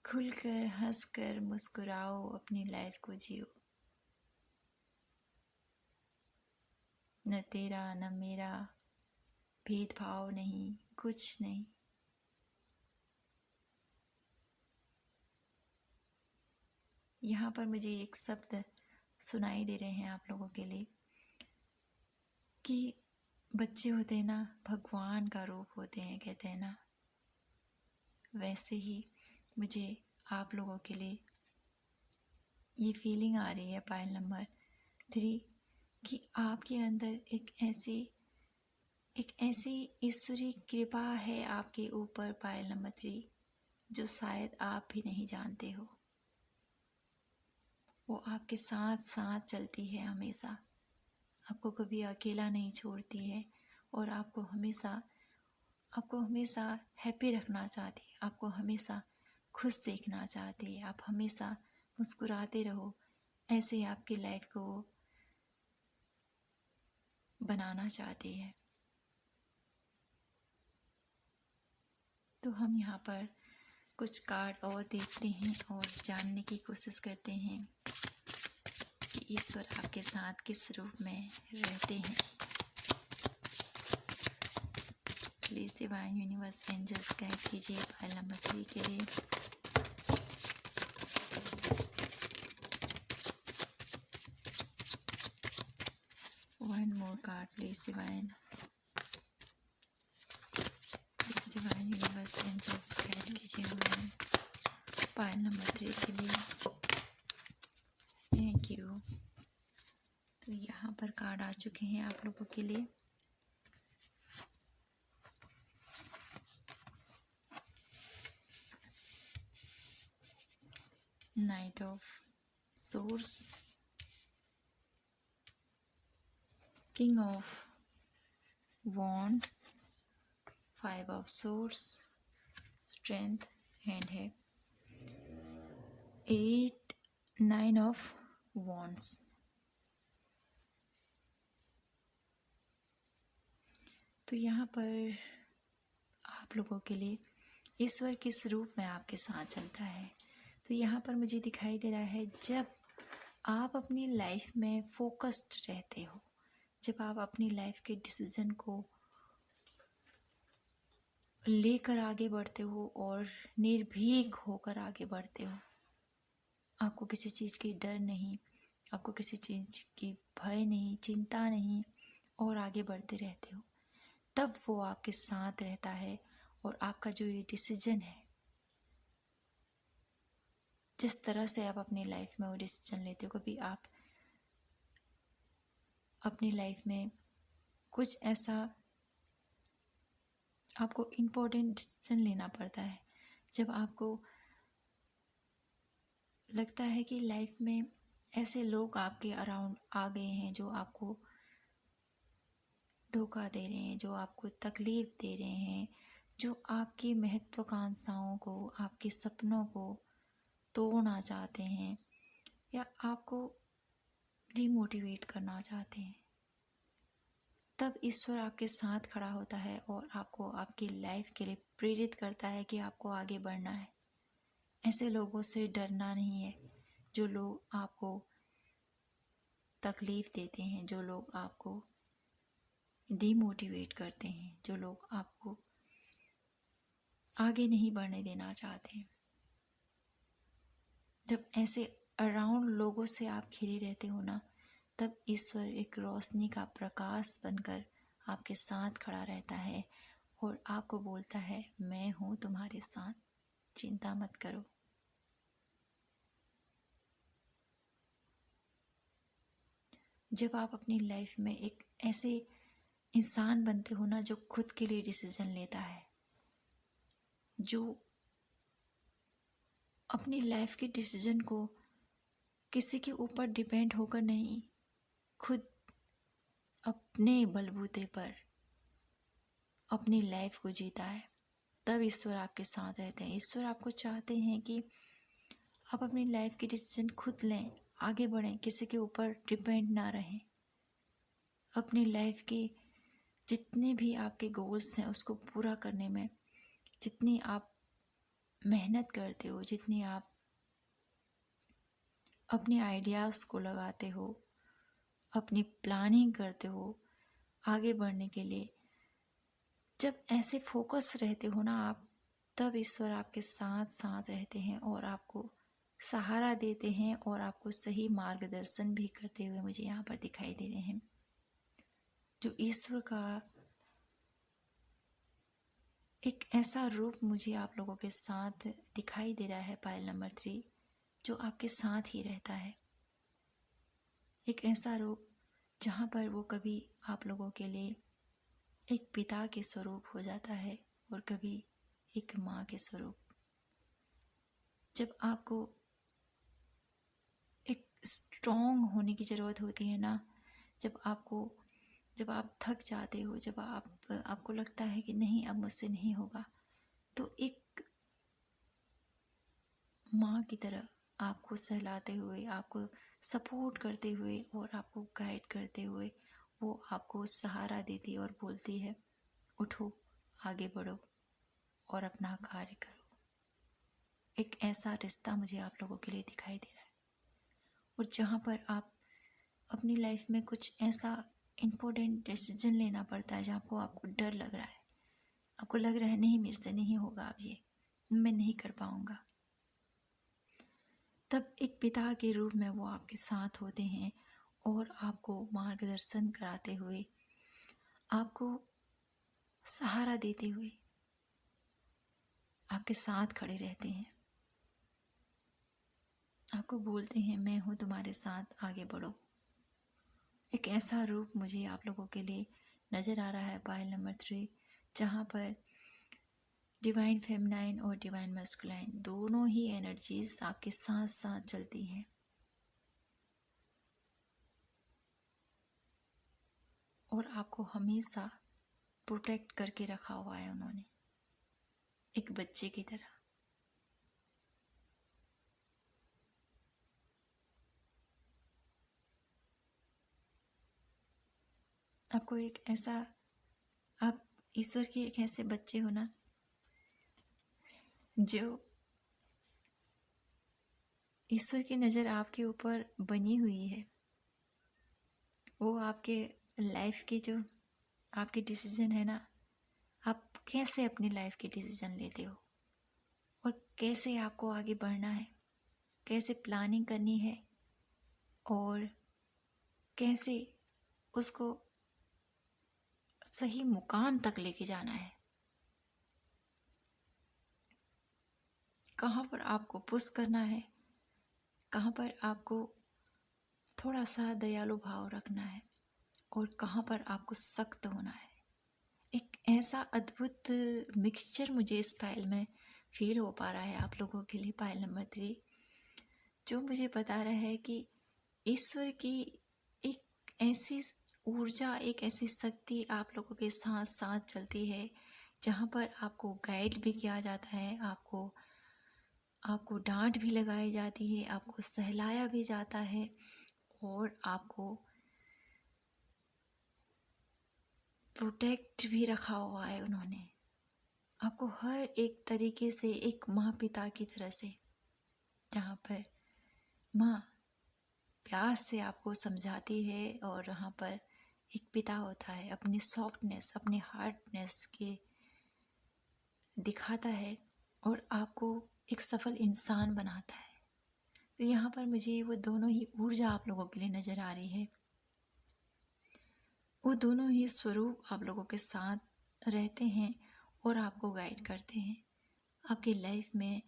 खुलकर हंसकर मुस्कुराओ, अपनी लाइफ को जियो। न तेरा न मेरा, भेदभाव नहीं, कुछ नहीं। यहाँ पर मुझे एक शब्द सुनाई दे रहे हैं आप लोगों के लिए कि बच्चे होते हैं ना, भगवान का रूप होते हैं, कहते हैं ना। वैसे ही मुझे आप लोगों के लिए ये फीलिंग आ रही है पायल नंबर 3, कि आपके अंदर एक ऐसी ईश्वरीय कृपा है आपके ऊपर पायल नंबर 3, जो शायद आप भी नहीं जानते हो। वो आपके साथ साथ चलती है हमेशा, आपको कभी अकेला नहीं छोड़ती है और आपको हमेशा हैप्पी रखना चाहती है, आपको हमेशा खुश देखना चाहती है। आप हमेशा मुस्कुराते रहो, ऐसे आपकी लाइफ को बनाना चाहती है। तो हम यहाँ पर कुछ कार्ड और देखते हैं और जानने की कोशिश करते हैं कि ईश्वर आपके साथ किस रूप में रहते हैं। Please divine universe angels guide कीजिए फाइल नंबर 3 के लिए। One more card please divine universe angels guide कीजिए हमें फाइल नंबर 3 के लिए। Thank you. तो यहाँ पर कार्ड आ चुके हैं आप लोगों के लिए। Night of source, king of wands, 5 of source, strength hand है, 8 9 ऑफ वॉन्ड्स। तो यहाँ पर आप लोगों के लिए ईश्वर किस रूप में आपके साथ चलता है। तो यहाँ पर मुझे दिखाई दे रहा है, जब आप अपनी लाइफ में फोकस्ड रहते हो, जब आप अपनी लाइफ के डिसीजन को लेकर आगे बढ़ते हो और निर्भीक होकर आगे बढ़ते हो। आपको किसी चीज़ की डर नहीं, आपको किसी चीज़ की भय नहीं, चिंता नहीं, और आगे बढ़ते रहते हो। तब वो आपके साथ रहता है और आपका जो ये डिसीजन है, जिस तरह से आप अपनी लाइफ में वो डिसीजन लेते हो, कभी आप अपनी लाइफ में कुछ ऐसा आपको इम्पोर्टेंट डिसीजन लेना पड़ता है, जब आपको लगता है कि लाइफ में ऐसे लोग आपके अराउंड आ गए हैं जो आपको धोखा दे रहे हैं, जो आपको तकलीफ़ दे रहे हैं, जो आपकी महत्वाकांक्षाओं को, आपके सपनों को तोड़ना चाहते हैं या आपको डिमोटिवेट करना चाहते हैं। तब ईश्वर आपके साथ खड़ा होता है और आपको आपकी लाइफ के लिए प्रेरित करता है कि आपको आगे बढ़ना है। ऐसे लोगों से डरना नहीं है, जो लोग आपको तकलीफ़ देते हैं, जो लोग आपको डिमोटिवेट करते हैं, जो लोग आपको आगे नहीं बढ़ने देना चाहते। जब ऐसे अराउंड लोगों से आप घिरे रहते हो ना, तब ईश्वर एक रोशनी का प्रकाश बनकर आपके साथ खड़ा रहता है और आपको बोलता है, मैं हूँ तुम्हारे साथ, चिंता मत करो। जब आप अपनी लाइफ में एक ऐसे इंसान बनते हो ना, जो खुद के लिए डिसीजन लेता है, जो अपनी लाइफ के डिसीजन को किसी के ऊपर डिपेंड होकर नहीं, खुद अपने बलबूते पर अपनी लाइफ को जीता है, तब ईश्वर आपके साथ रहते हैं। ईश्वर आपको चाहते हैं कि आप अपनी लाइफ के डिसीजन खुद लें, आगे बढ़ें, किसी के ऊपर डिपेंड ना रहें। अपनी लाइफ के जितने भी आपके गोल्स हैं उसको पूरा करने में जितनी आप मेहनत करते हो, जितनी आप अपने आइडियाज़ को लगाते हो, अपनी प्लानिंग करते हो आगे बढ़ने के लिए, जब ऐसे फोकस रहते हो ना आप, तब ईश्वर आपके साथ साथ रहते हैं और आपको सहारा देते हैं और आपको सही मार्गदर्शन भी करते हुए मुझे यहाँ पर दिखाई दे रहे हैं। जो ईश्वर का एक ऐसा रूप मुझे आप लोगों के साथ दिखाई दे रहा है, पायल नंबर 3, जो आपके साथ ही रहता है। एक ऐसा रूप जहाँ पर वो कभी आप लोगों के लिए एक पिता के स्वरूप हो जाता है और कभी एक माँ के स्वरूप। जब आपको एक स्ट्रॉन्ग होने की ज़रूरत होती है ना, जब आप थक जाते हो, जब आपको लगता है कि नहीं अब मुझसे नहीं होगा, तो एक माँ की तरह आपको सहलाते हुए, आपको सपोर्ट करते हुए और आपको गाइड करते हुए वो आपको सहारा देती है और बोलती है, उठो, आगे बढ़ो और अपना कार्य करो। एक ऐसा रिश्ता मुझे आप लोगों के लिए दिखाई दे रहा है। और जहाँ पर आप अपनी लाइफ में कुछ ऐसा इम्पोर्टेंट डिसीजन लेना पड़ता है, जहाँ आपको डर लग रहा है, आपको लग रहा है नहीं मेरे से नहीं होगा, अब ये मैं नहीं कर पाऊँगा, तब एक पिता के रूप में वो आपके साथ होते हैं और आपको मार्गदर्शन कराते हुए, आपको सहारा देते हुए आपके साथ खड़े रहते हैं, आपको बोलते हैं मैं हूँ तुम्हारे साथ, आगे बढ़ो। एक ऐसा रूप मुझे आप लोगों के लिए नज़र आ रहा है, पायल नंबर 3, जहाँ पर डिवाइन फेमिनाइन और डिवाइन मैस्कुलाइन दोनों ही एनर्जीज आपके साथ साथ चलती हैं। और आपको हमेशा प्रोटेक्ट करके रखा हुआ है उन्होंने, एक बच्चे की तरह। आपको एक ऐसा, आप ईश्वर के एक ऐसे बच्चे हो ना, जो ईश्वर की नज़र आपके ऊपर बनी हुई है। वो आपके लाइफ की जो आपके डिसीजन है ना, आप कैसे अपनी लाइफ के डिसीजन लेते हो और कैसे आपको आगे बढ़ना है, कैसे प्लानिंग करनी है और कैसे उसको सही मुकाम तक लेके जाना है। कहाँ पर आपको पुश करना है, कहाँ पर आपको थोड़ा सा दयालु भाव रखना है और कहाँ पर आपको सख्त होना है। एक ऐसा अद्भुत मिक्सचर मुझे इस फाइल में फील हो पा रहा है आप लोगों के लिए, फाइल नंबर 3, जो मुझे बता रहा है कि ईश्वर की एक ऐसी ऊर्जा, एक ऐसी शक्ति आप लोगों के साथ साथ चलती है, जहाँ पर आपको गाइड भी किया जाता है, आपको डांट भी लगाई जाती है, आपको सहलाया भी जाता है और आपको प्रोटेक्ट भी रखा हुआ है उन्होंने, आपको हर एक तरीके से, एक माँ पिता की तरह से, जहाँ पर माँ प्यार से आपको समझाती है और वहाँ पर एक पिता होता है, अपनी सॉफ्टनेस, अपनी हार्डनेस के दिखाता है और आपको एक सफल इंसान बनाता है। तो यहाँ पर मुझे वो दोनों ही ऊर्जा आप लोगों के लिए नज़र आ रही है। वो दोनों ही स्वरूप आप लोगों के साथ रहते हैं और आपको गाइड करते हैं। आपकी लाइफ में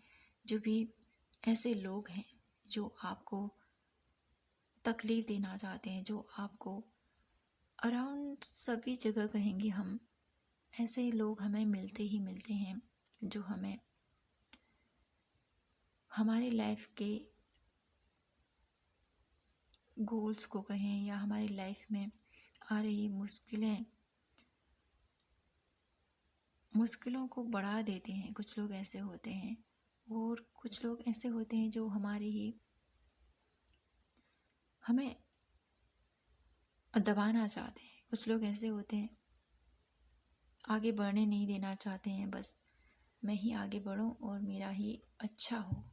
जो भी ऐसे लोग हैं जो आपको तकलीफ़ देना चाहते हैं, जो आपको अराउंड सभी जगह कहेंगे हम, ऐसे लोग हमें मिलते ही मिलते हैं जो हमें हमारी लाइफ के गोल्स को कहें या हमारी लाइफ में आ रही मुश्किलों को बढ़ा देते हैं। कुछ लोग ऐसे होते हैं और कुछ लोग ऐसे होते हैं जो हमें दबाना चाहते हैं। कुछ लोग ऐसे होते हैं आगे बढ़ने नहीं देना चाहते हैं, बस मैं ही आगे बढ़ूं और मेरा ही अच्छा हो।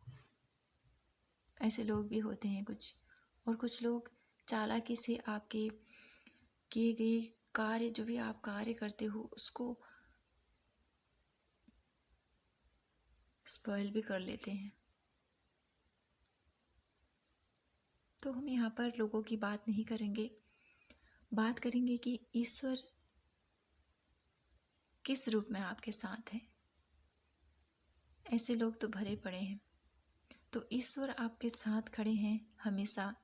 ऐसे लोग भी होते हैं कुछ। और कुछ लोग चालाकी से आपके किए गए कार्य, जो भी आप कार्य करते हो, उसको स्पॉइल भी कर लेते हैं। तो हम यहाँ पर लोगों की बात नहीं करेंगे, बात करेंगे कि ईश्वर किस रूप में आपके साथ है। ऐसे लोग तो भरे पड़े हैं, तो ईश्वर आपके साथ खड़े हैं हमेशा।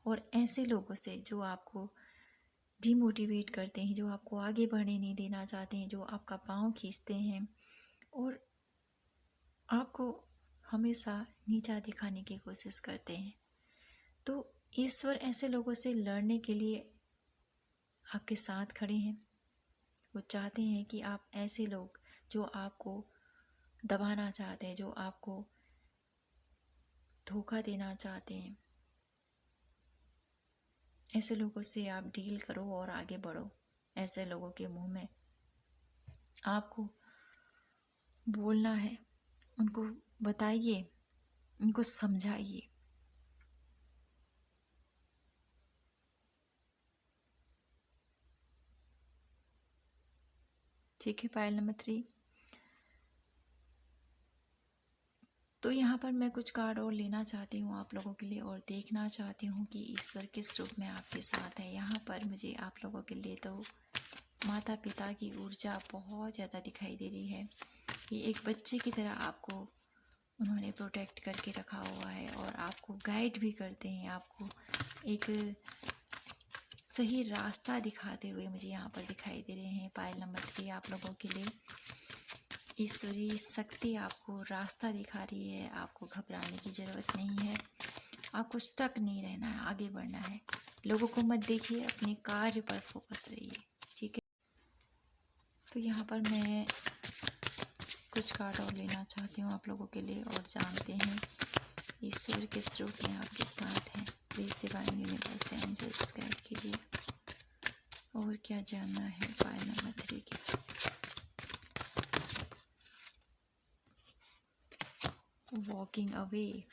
और ऐसे लोगों से जो आपको डिमोटिवेट करते हैं, जो आपको आगे बढ़ने नहीं देना चाहते हैं, जो आपका पाँव खींचते हैं और आपको हमेशा नीचा दिखाने की कोशिश करते हैं, तो ईश्वर ऐसे लोगों से लड़ने के लिए आपके साथ खड़े हैं। वो चाहते हैं कि आप, ऐसे लोग जो आपको दबाना चाहते हैं, जो आपको धोखा देना चाहते हैं, ऐसे लोगों से आप डील करो और आगे बढ़ो। ऐसे लोगों के मुंह में आपको बोलना है, उनको बताइए, उनको समझाइए। ठीक है, फाइल नंबर 3। तो यहाँ पर मैं कुछ कार्ड और लेना चाहती हूँ आप लोगों के लिए और देखना चाहती हूँ कि ईश्वर किस रूप में आपके साथ है। यहाँ पर मुझे आप लोगों के लिए तो माता पिता की ऊर्जा बहुत ज़्यादा दिखाई दे रही है। ये एक बच्चे की तरह आपको उन्होंने प्रोटेक्ट करके रखा हुआ है और आपको गाइड भी करते हैं, आपको एक सही रास्ता दिखाते हुए मुझे यहाँ पर दिखाई दे रहे हैं। फाइल नंबर 3 आप लोगों के लिए ईश्वरीय शक्ति आपको रास्ता दिखा रही है। आपको घबराने की ज़रूरत नहीं है, आपको स्टक नहीं रहना है, आगे बढ़ना है। लोगों को मत देखिए, अपने कार्य पर फोकस रहिए। ठीक है, तो यहाँ पर मैं कुछ कार्ड और लेना चाहती हूँ आप लोगों के लिए और जानते हैं ईश्वर किस रूप में आपके साथ हैं। Please divine universe angels guide कीजिए। और क्या जानना है फाइल नंबर 3 के। Walking away.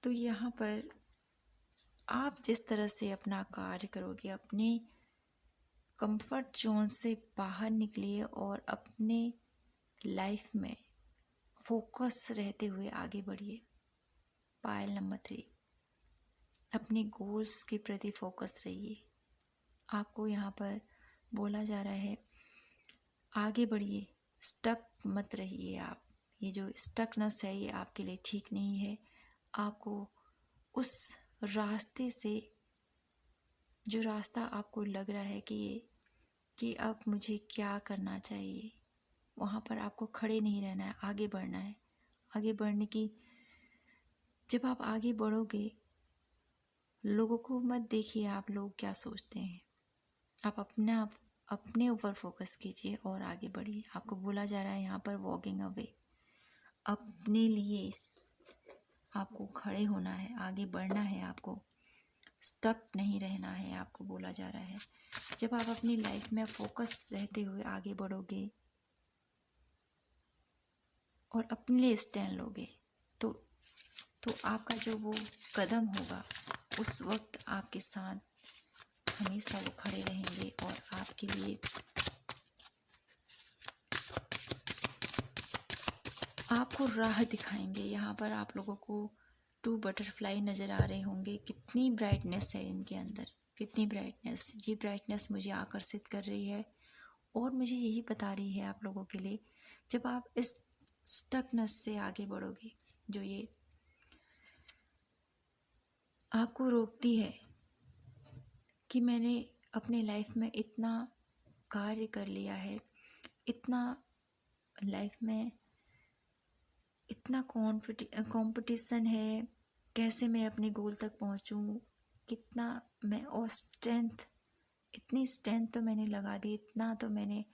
तो यहाँ पर आप जिस तरह से अपना कार्य करोगे, अपने कंफर्ट जोन से बाहर निकलिए और अपने लाइफ में फोकस रहते हुए आगे बढ़िए। पायल नंबर 3, अपने गोल्स के प्रति फोकस रहिए। आपको यहाँ पर बोला जा रहा है आगे बढ़िए, स्टक मत रहिए आप। ये जो स्टकनेस है ये आपके लिए ठीक नहीं है। आपको उस रास्ते से, जो रास्ता आपको लग रहा है कि अब मुझे क्या करना चाहिए, वहाँ पर आपको खड़े नहीं रहना है, आगे बढ़ना है। आगे बढ़ने की, जब आप आगे बढ़ोगे, लोगों को मत देखिए आप लोग क्या सोचते हैं। आप अपने ऊपर फोकस कीजिए और आगे बढ़िए। आपको बोला जा रहा है यहाँ पर वॉकिंग अवे, अपने लिए आपको खड़े होना है, आगे बढ़ना है, आपको स्टक नहीं रहना है, आपको बोला जा रहा है। जब आप अपनी लाइफ में फोकस रहते हुए आगे बढ़ोगे और अपने लिए स्टैंड लोगे तो आपका जो वो कदम होगा, उस वक्त आपके साथ हमेशा वो खड़े रहेंगे और आपके लिए आपको राह दिखाएंगे। यहाँ पर आप लोगों को 2 बटरफ्लाई नज़र आ रहे होंगे। कितनी ब्राइटनेस है इनके अंदर, कितनी ब्राइटनेस। ये ब्राइटनेस मुझे आकर्षित कर रही है और मुझे यही बता रही है आप लोगों के लिए, जब आप इस स्टकनेस से आगे बढ़ोगे, जो ये आपको रोकती है कि मैंने अपने लाइफ में इतना कार्य कर लिया है, इतना लाइफ में इतना कंपटीशन है, कैसे मैं अपने गोल तक पहुंचूं, कितना मैं, और इतनी स्ट्रेंथ तो मैंने लगा दी, इतना तो मैंने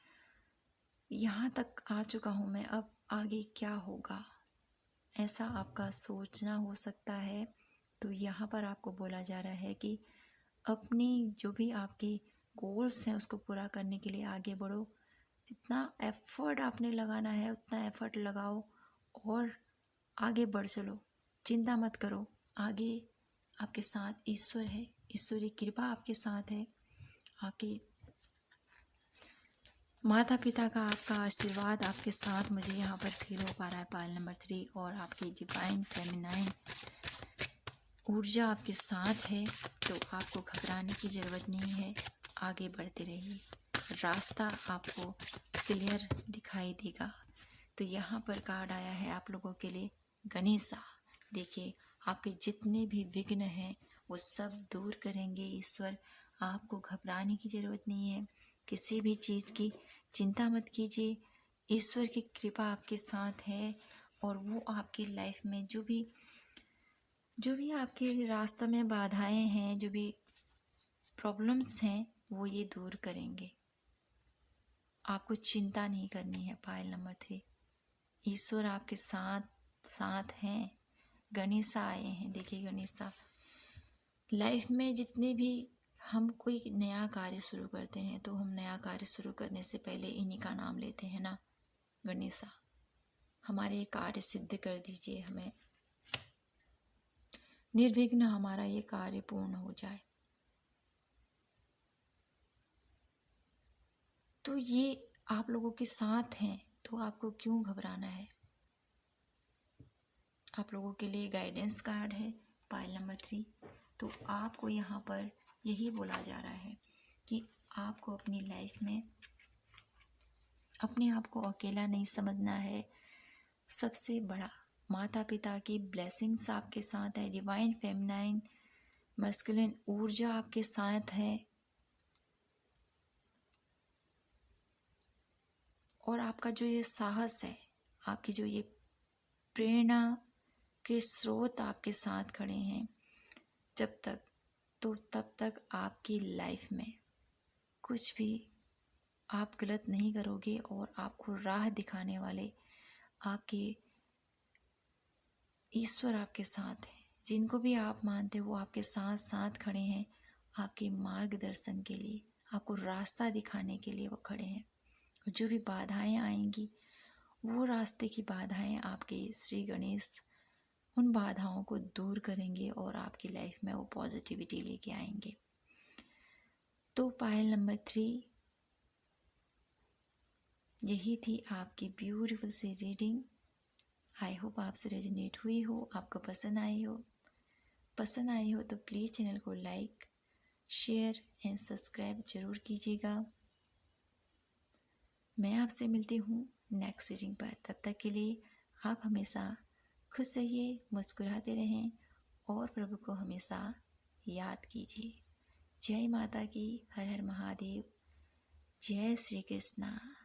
यहाँ तक आ चुका हूँ मैं, अब आगे क्या होगा, ऐसा आपका सोचना हो सकता है। तो यहाँ पर आपको बोला जा रहा है कि अपनी जो भी आपके गोल्स हैं उसको पूरा करने के लिए आगे बढ़ो। जितना एफर्ट आपने लगाना है उतना एफर्ट लगाओ और आगे बढ़ चलो। चिंता मत करो, आगे आपके साथ ईश्वर है, ईश्वरी कृपा आपके साथ है। आपके माता पिता का, आपका आशीर्वाद आपके साथ मुझे यहाँ पर फील हो पा रहा है। पायल नंबर 3, और आपकी डिवाइन फेमिनाइन ऊर्जा आपके साथ है, तो आपको घबराने की ज़रूरत नहीं है। आगे बढ़ते रहिए, रास्ता आपको क्लियर दिखाई देगा। तो यहाँ पर कार्ड आया है आप लोगों के लिए, गणेशा। देखिए, आपके जितने भी विघ्न हैं वो सब दूर करेंगे ईश्वर। आपको घबराने की ज़रूरत नहीं है, किसी भी चीज़ की चिंता मत कीजिए। ईश्वर की कृपा आपके साथ है और वो आपकी लाइफ में जो भी आपके रास्ते में बाधाएं हैं, जो भी प्रॉब्लम्स हैं, वो ये दूर करेंगे। आपको चिंता नहीं करनी है। पायल नंबर 3, ईश्वर आपके साथ हैं। गणेशा आए हैं। देखिए, गणेशा लाइफ में जितने भी हम कोई नया कार्य शुरू करते हैं तो हम नया कार्य शुरू करने से पहले इन्हीं का नाम लेते हैं ना। गणेशा, हमारे कार्य सिद्ध कर दीजिए, हमें निर्विघ्न हमारा ये कार्य पूर्ण हो जाए। तो ये आप लोगों के साथ हैं, तो आपको क्यों घबराना है। आप लोगों के लिए गाइडेंस कार्ड है पायल नंबर 3। तो आपको यहाँ पर यही बोला जा रहा है कि आपको अपनी लाइफ में अपने आप को अकेला नहीं समझना है। सबसे बड़ा माता पिता की ब्लेसिंग्स आपके साथ है, डिवाइन फेमिनाइन मस्कुलिन ऊर्जा आपके साथ है, और आपका जो ये साहस है, आपकी जो ये प्रेरणा के स्रोत आपके साथ खड़े हैं। तब तक आपकी लाइफ में कुछ भी आप गलत नहीं करोगे, और आपको राह दिखाने वाले आपके ईश्वर आपके साथ हैं। जिनको भी आप मानते हो वो आपके साथ खड़े हैं, आपके मार्गदर्शन के लिए, आपको रास्ता दिखाने के लिए वो खड़े हैं। और जो भी बाधाएं आएंगी, वो रास्ते की बाधाएं आपके श्री गणेश उन बाधाओं को दूर करेंगे और आपकी लाइफ में वो पॉजिटिविटी लेके आएंगे। तो पायल नंबर 3, यही थी आपकी ब्यूटीफुल सी रीडिंग। आई होप आपसे रेजोनेट हुई हो, आपको पसंद आई हो। पसंद आई हो तो प्लीज़ चैनल को लाइक, शेयर एंड सब्सक्राइब ज़रूर कीजिएगा। मैं आपसे मिलती हूँ नेक्स्ट रीडिंग पर। तब तक के लिए आप हमेशा खुश रहिए, मुस्कुराते रहें और प्रभु को हमेशा याद कीजिए। जय माता की, हर हर महादेव, जय श्री कृष्णा।